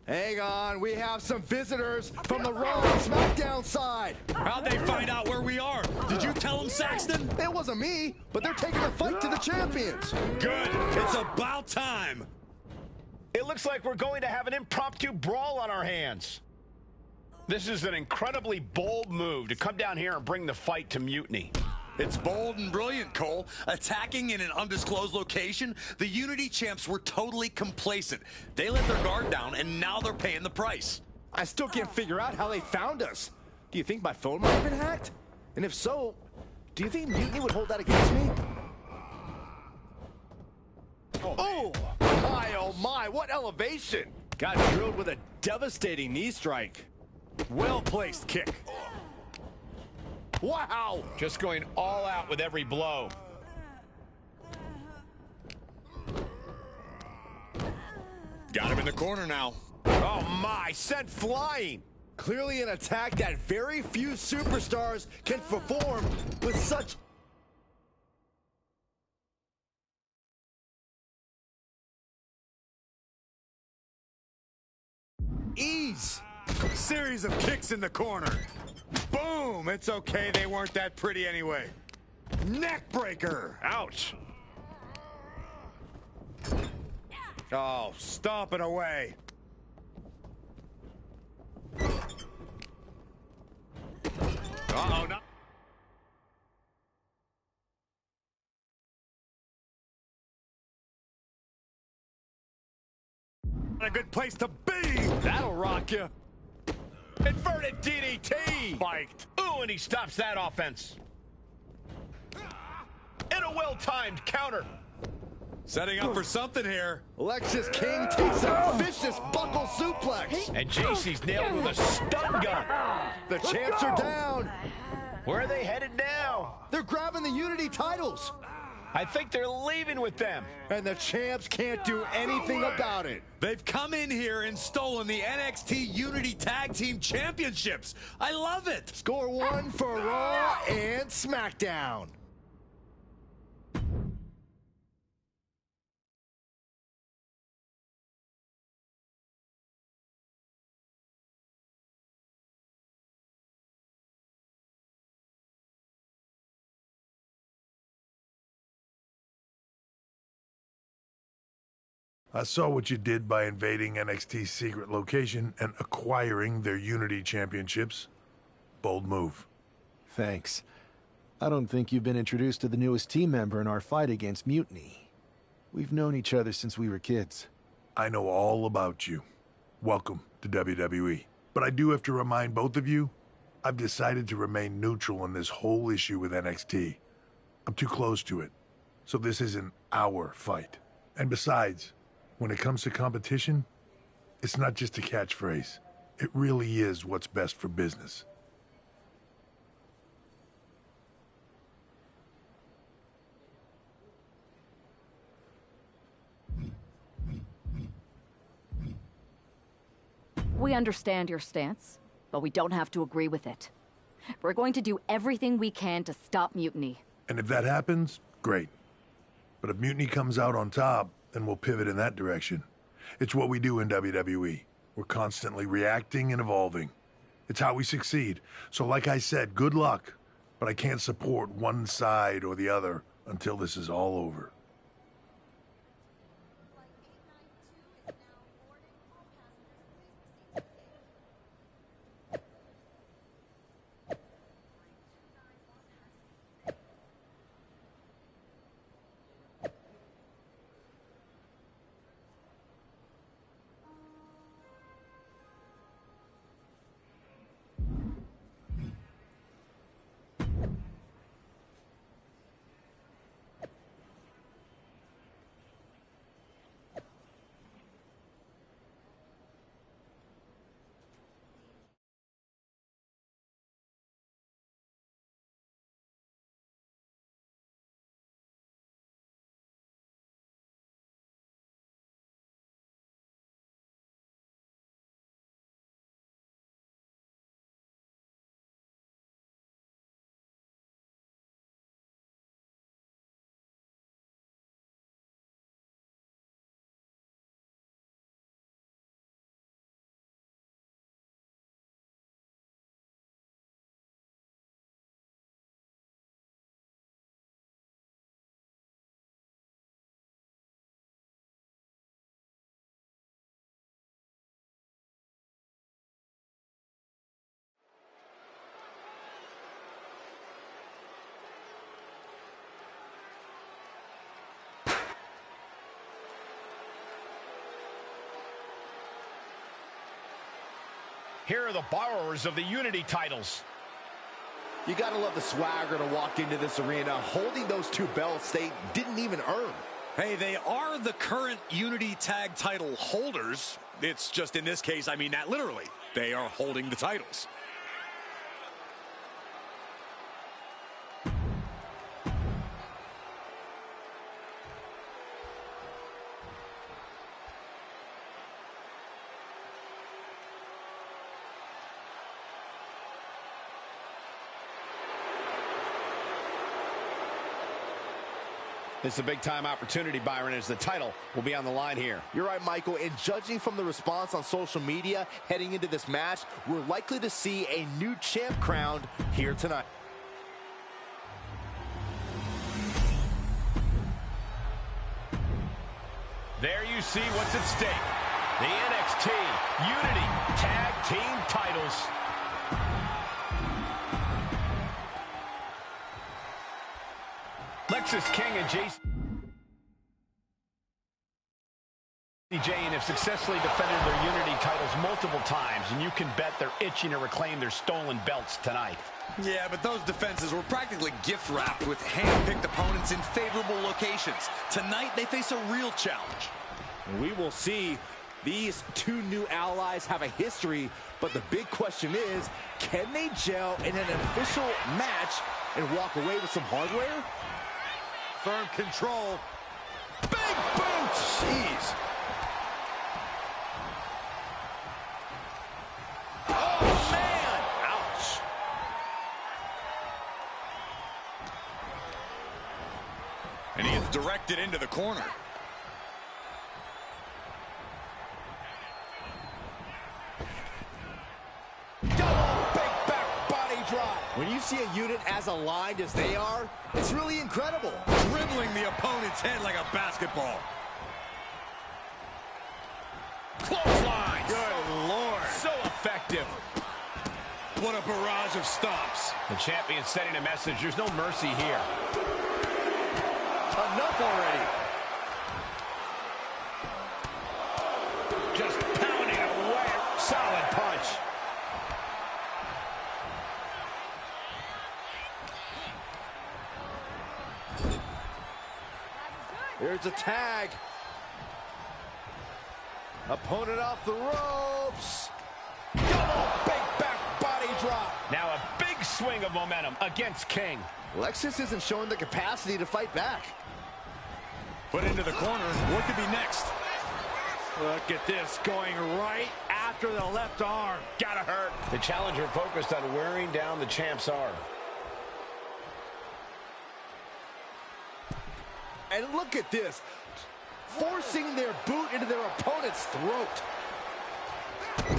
Hang on, we have some visitors from the Raw and SmackDown side. How'd they find out where we are? Did you tell them, Saxton? It wasn't me, but they're taking the fight to the champions. Good. It's about time. It looks like we're going to have an impromptu brawl on our hands. This is an incredibly bold move to come down here and bring the fight to Mutiny. It's bold and brilliant, Cole. Attacking in an undisclosed location, the Unity champs were totally complacent. They let their guard down, and now they're paying the price. I still can't figure out how they found us. Do you think my phone might have been hacked? And if so, do you think Mutiny would hold that against me? Oh my, what elevation! Got drilled with a devastating knee strike. Well-placed kick. Wow! Just going all out with every blow. Got him in the corner now. Oh my, sent flying! Clearly an attack that very few superstars can perform with such ease. Series of kicks in the corner. Boom! It's okay, they weren't that pretty anyway. Neck breaker! Ouch! Oh, stomping away. Uh-oh, no. A good place to be! That'll rock you. Inverted DDT! Spiked. Ooh, and he stops that offense. And a well-timed counter. Setting up for something here. Lexis King takes a vicious buckle suplex. And JC's nailed with a stun gun. The champs are down. Where are they headed now? They're grabbing the Unity titles. I think they're leaving with them. And the champs can't do anything about it. They've come in here and stolen the NXT Unity Tag Team Championships. I love it. Score one for Raw and SmackDown. I saw what you did by invading NXT's secret location and acquiring their Unity championships. Bold move. Thanks. I don't think you've been introduced to the newest team member in our fight against Mutiny. We've known each other since we were kids. I know all about you. Welcome to WWE. But I do have to remind both of you, I've decided to remain neutral in this whole issue with NXT. I'm too close to it. So this isn't our fight. And besides, when it comes to competition, it's not just a catchphrase. It really is what's best for business. We understand your stance, but we don't have to agree with it. We're going to do everything we can to stop Mutiny. And if that happens, great. But if Mutiny comes out on top, then we'll pivot in that direction. It's what we do in WWE. We're constantly reacting and evolving. It's how we succeed. So like I said, good luck. But I can't support one side or the other until this is all over. Here are the borrowers of the Unity titles. You gotta love the swagger to walk into this arena holding those two belts they didn't even earn. Hey, they are the current Unity Tag title holders. It's just in this case, I mean that literally. They are holding the titles. It's a big-time opportunity, Byron, as the title will be on the line here. You're right, Michael, and judging from the response on social media heading into this match, we're likely to see a new champ crowned here tonight. There you see what's at stake. The NXT Unity Tag Team titles. Lexis King and Jason Jane have successfully defended their Unity titles multiple times, and you can bet they're itching to reclaim their stolen belts tonight. Yeah, but those defenses were practically gift-wrapped with hand-picked opponents in favorable locations. Tonight, they face a real challenge. We will see. These two new allies have a history, but the big question is, can they gel in an official match and walk away with some hardware? Firm control. Big boot! Jeez. Oh, man! Ouch. And he is directed into the corner. When you see a unit as aligned as they are, it's really incredible. Dribbling the opponent's head like a basketball. Clothesline. Good Lord. So effective. What a barrage of stops. The champion sending a message. There's no mercy here. Enough already. Just pounding away. Solid punch. Here's a tag. Opponent off the ropes. Double big back body drop. Now a big swing of momentum against King. Lexis isn't showing the capacity to fight back. Put into the corner. What could be next? Look at this, going right after the left arm. Gotta hurt. The challenger focused on wearing down the champ's arm. And look at this, forcing their boot into their opponent's throat.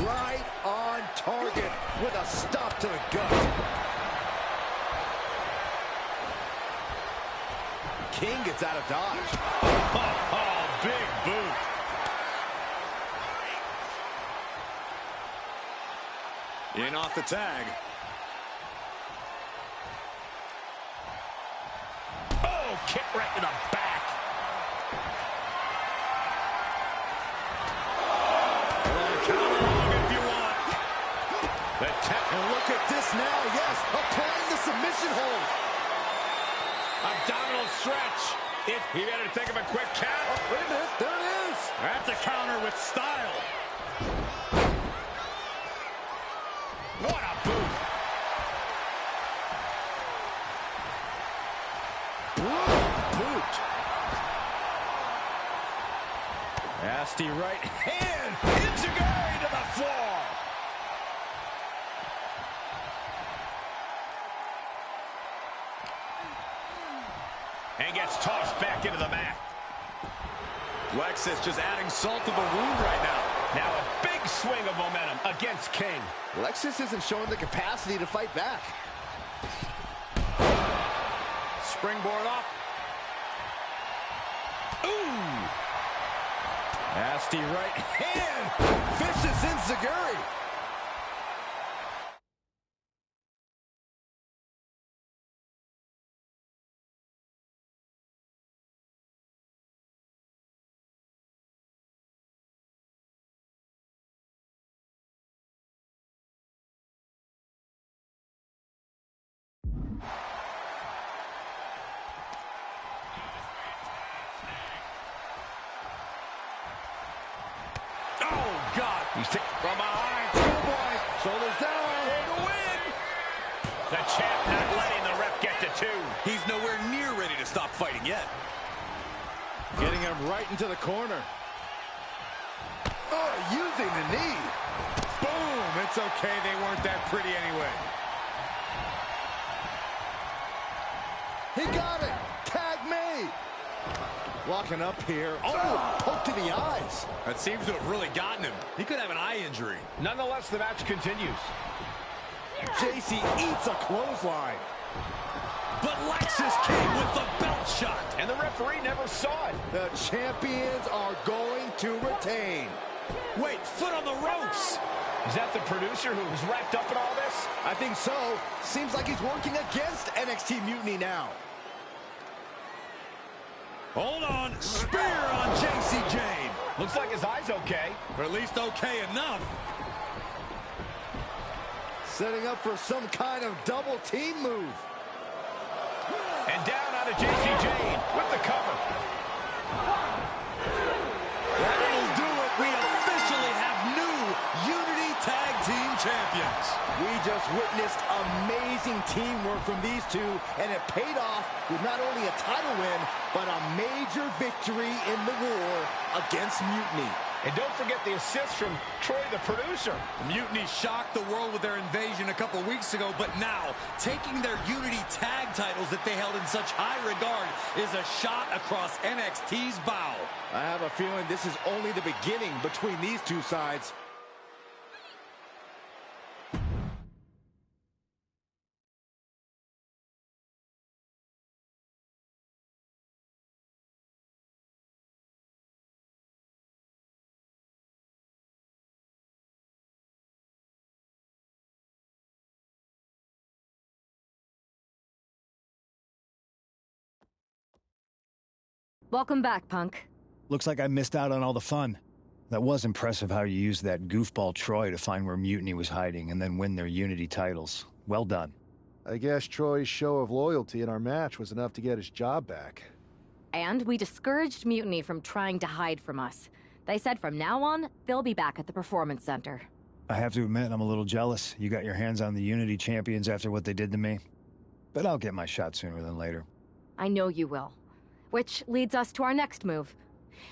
Right on target with a stop to the gut. King gets out of dodge. Oh, big boot. In off the tag. Oh, kick right to the back. And look at this now, yes, applying the submission hold. Abdominal stretch. He better think of a quick count. Oh, wait a minute, there it is. That's a counter with style. What a boot. Boot. Nasty right hand. Enziguri to the floor. And gets tossed back into the mat. Lexis just adding salt to the wound right now. Now a big swing of momentum against King. Lexis isn't showing the capacity to fight back. Springboard off. Ooh. Nasty right hand. Vicious Enziguri. From behind. Oh, boy. Shoulders down. For the win. The champ not letting the ref get to 2. He's nowhere near ready to stop fighting yet. Getting him right into the corner. Oh, using the knee. Boom. It's okay. They weren't that pretty anyway. He got it. Tag me. Walking up here. Oh, poke to the eyes. That seems to have really gotten him. He could have an eye injury. Nonetheless, the match continues. JC eats a clothesline. But Lexus came with the belt shot. And the referee never saw it. The champions are going to retain. Wait, foot on the ropes. Is that the producer who was wrapped up in all this? I think so. Seems like he's working against NXT Mutiny now. Hold on. Spear on JC Jane. Looks like his eye's okay. Or at least okay enough. Setting up for some kind of double team move. And down out of JC Jane with the cover. That'll do it. We officially have new Unity Tag Team Champions. We just witnessed amazing teamwork from these two, and it paid off with not only a title win, but a major victory in the war against Mutiny. And don't forget the assist from Troy, the producer. Mutiny shocked the world with their invasion a couple weeks ago, but now, taking their Unity tag titles that they held in such high regard is a shot across NXT's bow. I have a feeling this is only the beginning between these two sides. Welcome back, Punk. Looks like I missed out on all the fun. That was impressive how you used that goofball Troy to find where Mutiny was hiding and then win their Unity titles. Well done. I guess Troy's show of loyalty in our match was enough to get his job back. And we discouraged Mutiny from trying to hide from us. They said from now on, they'll be back at the Performance Center. I have to admit, I'm a little jealous. You got your hands on the Unity champions after what they did to me. But I'll get my shot sooner than later. I know you will. Which leads us to our next move.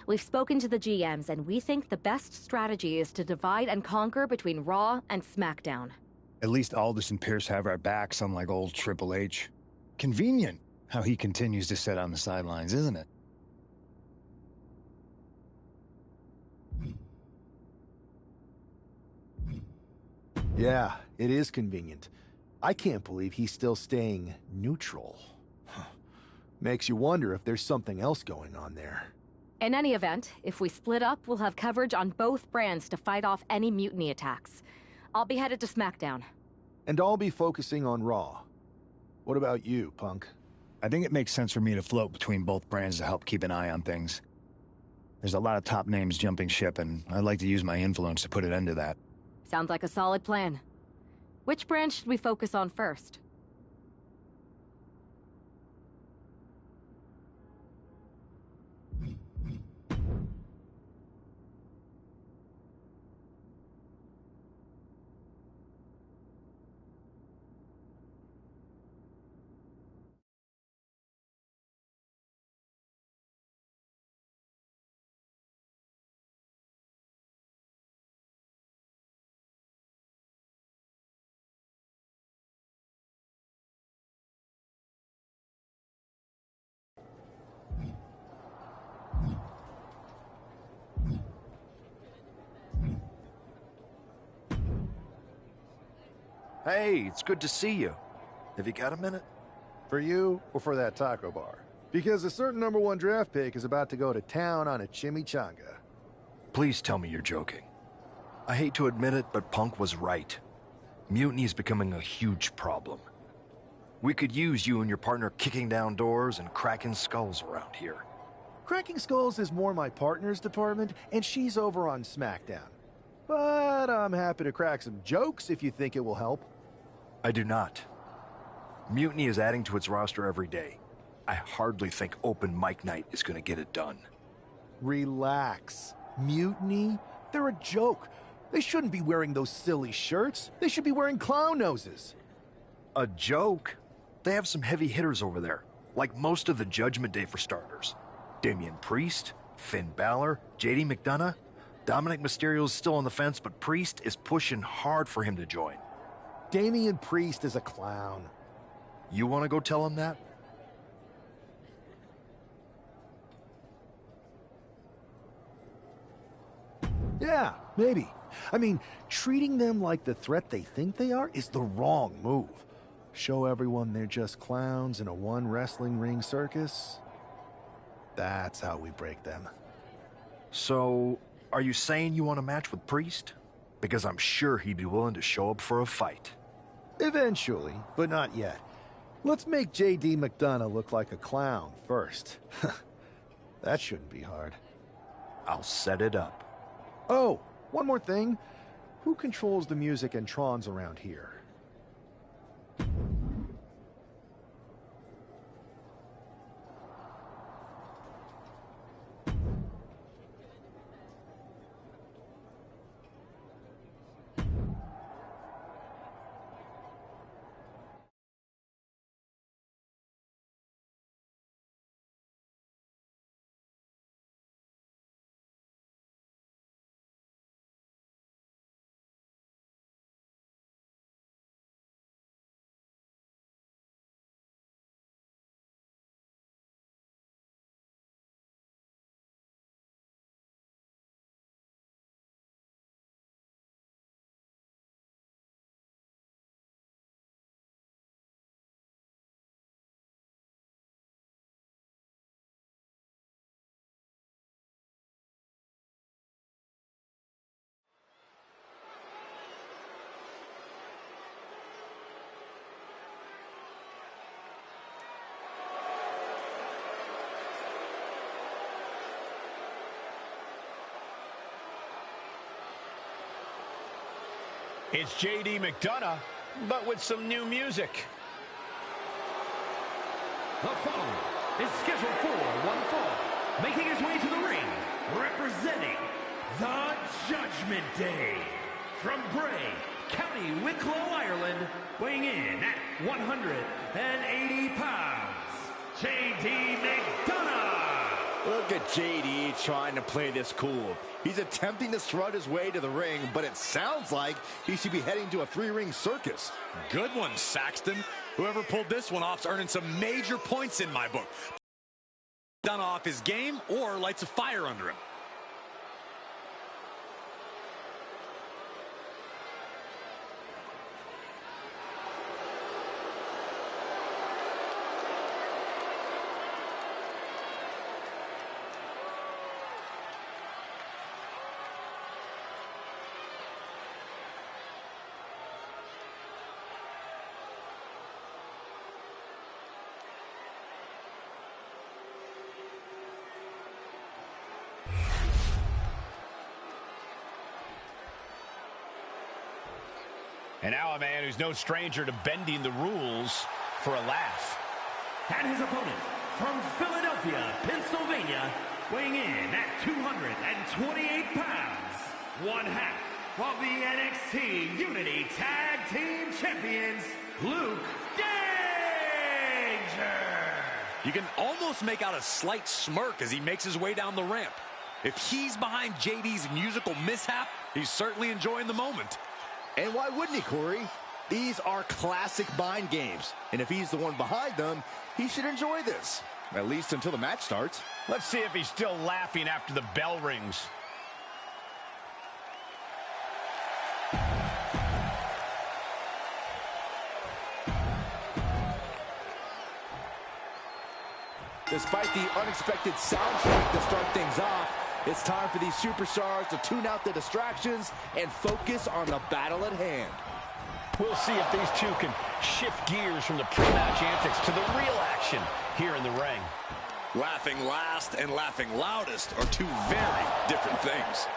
We've spoken to the GMs, and we think the best strategy is to divide and conquer between Raw and SmackDown. At least Aldous and Pierce have our backs, unlike old Triple H. Convenient how he continues to sit on the sidelines, isn't it? Yeah, it is convenient. I can't believe he's still staying neutral. Makes you wonder if there's something else going on there. In any event, if we split up, we'll have coverage on both brands to fight off any Mutiny attacks. I'll be headed to SmackDown. And I'll be focusing on Raw. What about you, Punk? I think it makes sense for me to float between both brands to help keep an eye on things. There's a lot of top names jumping ship, and I'd like to use my influence to put an end to that. Sounds like a solid plan. Which brand should we focus on first? Hey, it's good to see you. Have you got a minute? For you or for that taco bar? Because a certain #1 draft pick is about to go to town on a chimichanga. Please tell me you're joking. I hate to admit it, but Punk was right. Mutiny is becoming a huge problem. We could use you and your partner kicking down doors and cracking skulls around here. Cracking skulls is more my partner's department, and she's over on SmackDown. But I'm happy to crack some jokes if you think it will help. I do not. Mutiny is adding to its roster every day. I hardly think open mic night is going to get it done. Relax. Mutiny? They're a joke. They shouldn't be wearing those silly shirts. They should be wearing clown noses. A joke? They have some heavy hitters over there, like most of the Judgment Day for starters. Damian Priest, Finn Balor, JD McDonough. Dominic Mysterio's still on the fence, but Priest is pushing hard for him to join. Damian Priest is a clown. You want to go tell him that? Yeah, maybe. I mean, treating them like the threat they think they are is the wrong move. Show everyone they're just clowns in a one wrestling ring circus. That's how we break them. So, are you saying you want a match with Priest? Because I'm sure he'd be willing to show up for a fight. Eventually, but not yet. Let's make JD McDonough look like a clown first. That shouldn't be hard. I'll set it up. Oh, one more thing. Who controls the music and Trons around here? It's JD McDonough, but with some new music. The following is scheduled for one fall, making his way to the ring, representing the Judgment Day. From Bray, County Wicklow, Ireland, weighing in at 180 pounds, JD McDonough. Look at JD trying to play this cool. He's attempting to strut his way to the ring, but it sounds like he should be heading to a three-ring circus. Good one, Saxton. Whoever pulled this one off's earning some major points in my book. Done off his game or lights a fire under him. And now a man who's no stranger to bending the rules for a laugh. And his opponent from Philadelphia, Pennsylvania, weighing in at 228 pounds, one half of the NXT Unity Tag Team Champions, Luke Danger. You can almost make out a slight smirk as he makes his way down the ramp. If he's behind JD's musical mishap, he's certainly enjoying the moment. And why wouldn't he, Corey? These are classic mind games. And if he's the one behind them, he should enjoy this. At least until the match starts. Let's see if he's still laughing after the bell rings. Despite the unexpected soundtrack to start things off, it's time for these superstars to tune out the distractions and focus on the battle at hand. We'll see if these two can shift gears from the pre-match antics to the real action here in the ring. Laughing last and laughing loudest are two very different things.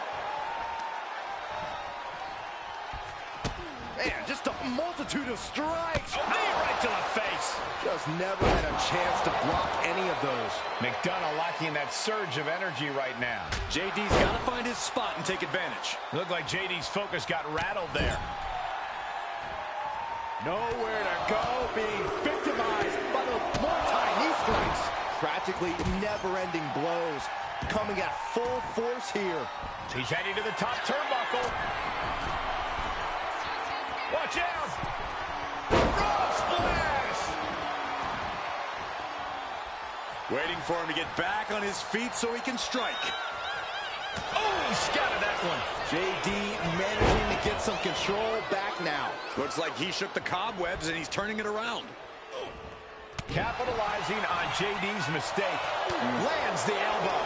Man, just a multitude of strikes. Oh, knee right to the face. Just never had a chance to block any of those. McDonough lacking that surge of energy right now. JD's got to find his spot and take advantage. Looked like JD's focus got rattled there. Nowhere to go, being victimized by the more tiny strikes. Practically never-ending blows coming at full force here. He's heading to the top turnbuckle. Watch out! Frog splash! Waiting for him to get back on his feet so he can strike. Oh, he scattered that one. JD managing to get some control back now. Looks like he shook the cobwebs and he's turning it around. Capitalizing on JD's mistake. Lands the elbow.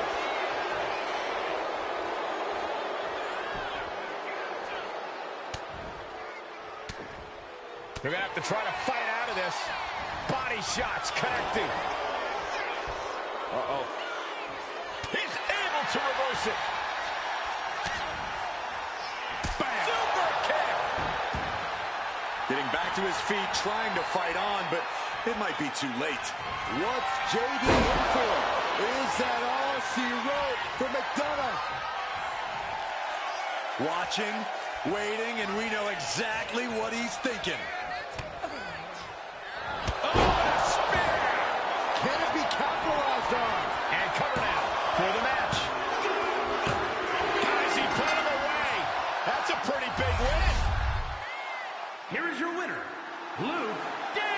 They're going to have to try to fight out of this. Body shots connecting. Uh-oh. He's able to reverse it. Bam. Super kick. Getting back to his feet, trying to fight on, but it might be too late. What's JD in for? Is that all she wrote for McDonough? Watching, waiting, and we know exactly what he's thinking. Can it be capitalized on? And cover now for the match. Guys, he put him away. That's a pretty big win. Here is your winner, Luke Danger.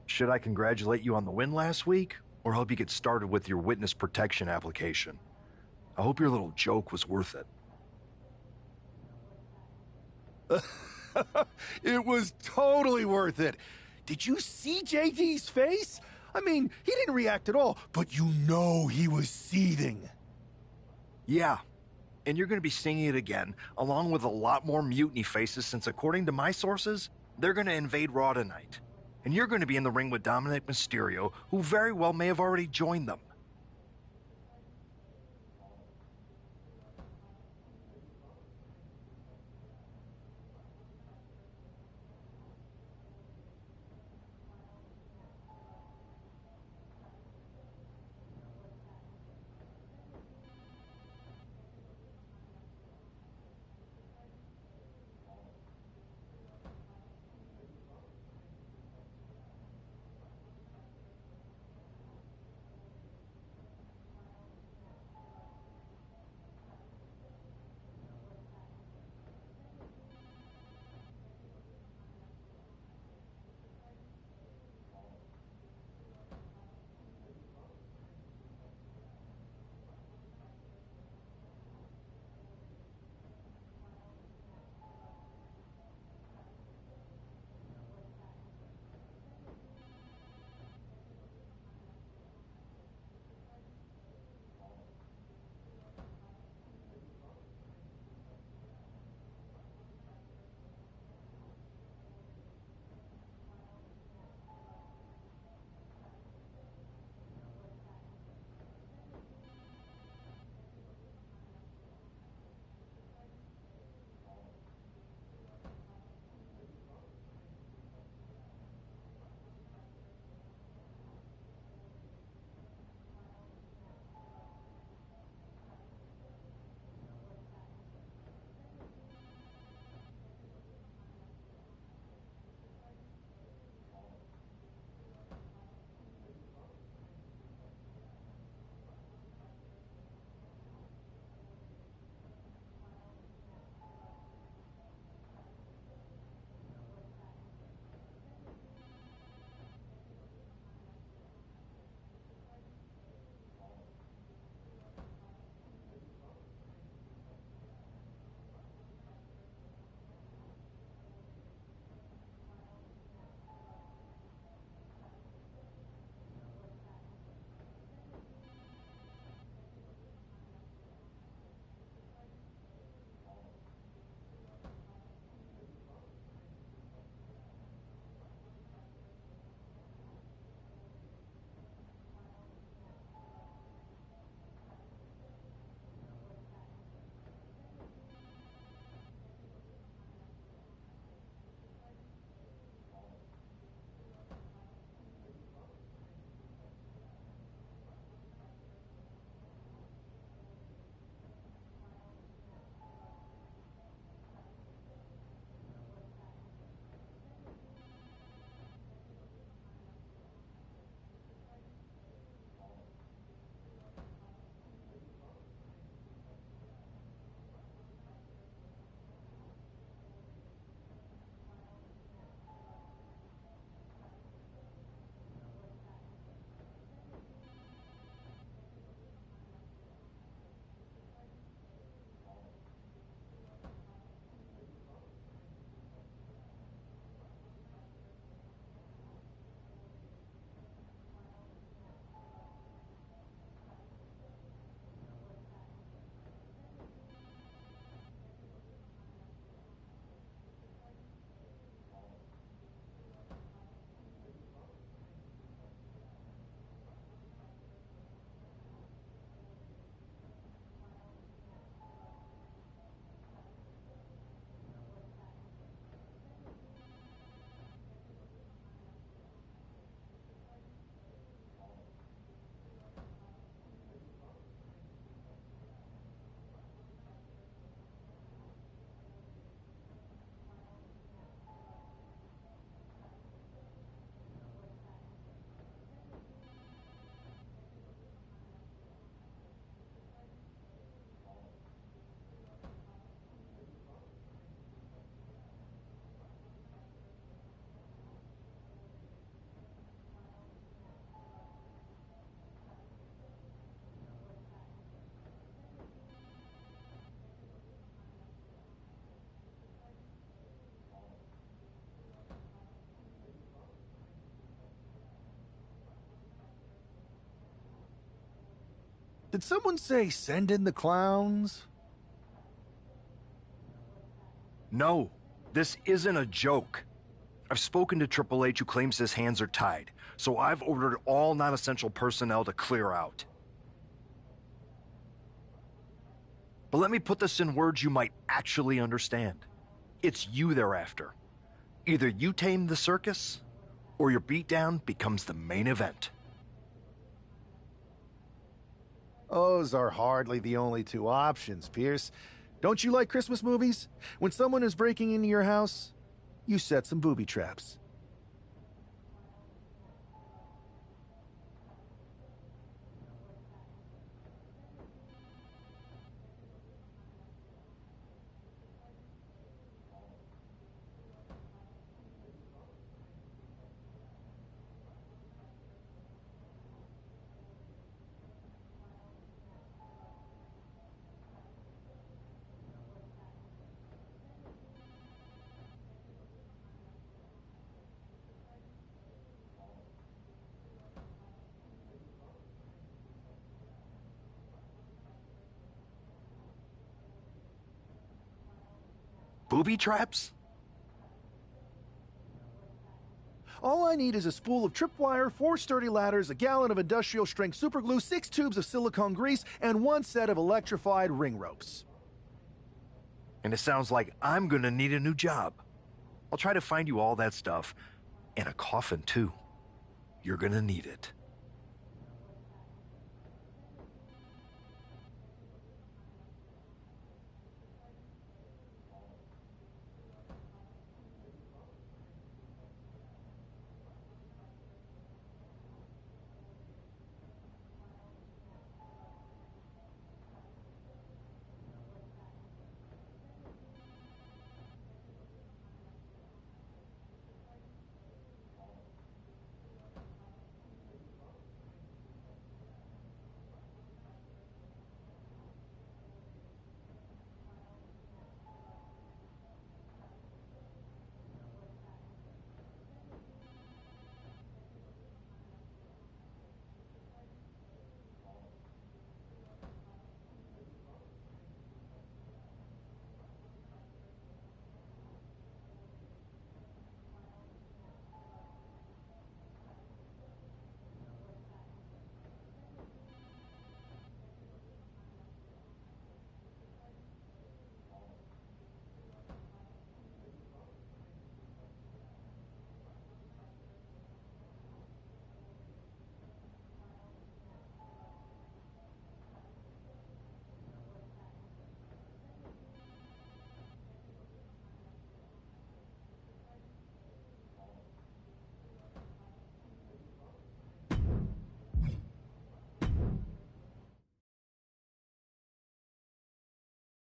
Should I congratulate you on the win last week, or help you get started with your witness protection application? I hope your little joke was worth it. It was totally worth it. Did you see JD's face? I mean, he didn't react at all, but you know he was seething. Yeah, and you're going to be seeing it again, along with a lot more mutiny faces, since according to my sources, they're going to invade Raw tonight. And you're going to be in the ring with Dominic Mysterio, who very well may have already joined them. Did someone say send in the clowns? No, this isn't a joke. I've spoken to Triple H, who claims his hands are tied, so I've ordered all non-essential personnel to clear out. But let me put this in words you might actually understand. It's you they're after. Either you tame the circus, or your beatdown becomes the main event. Those are hardly the only two options, Pierce. Don't you like Christmas movies? When someone is breaking into your house, you set some booby traps. Booby traps? All I need is a spool of tripwire, 4 sturdy ladders, a gallon of industrial-strength superglue, 6 tubes of silicone grease, and 1 set of electrified ring ropes. And it sounds like I'm gonna need a new job. I'll try to find you all that stuff, and a coffin too. You're gonna need it.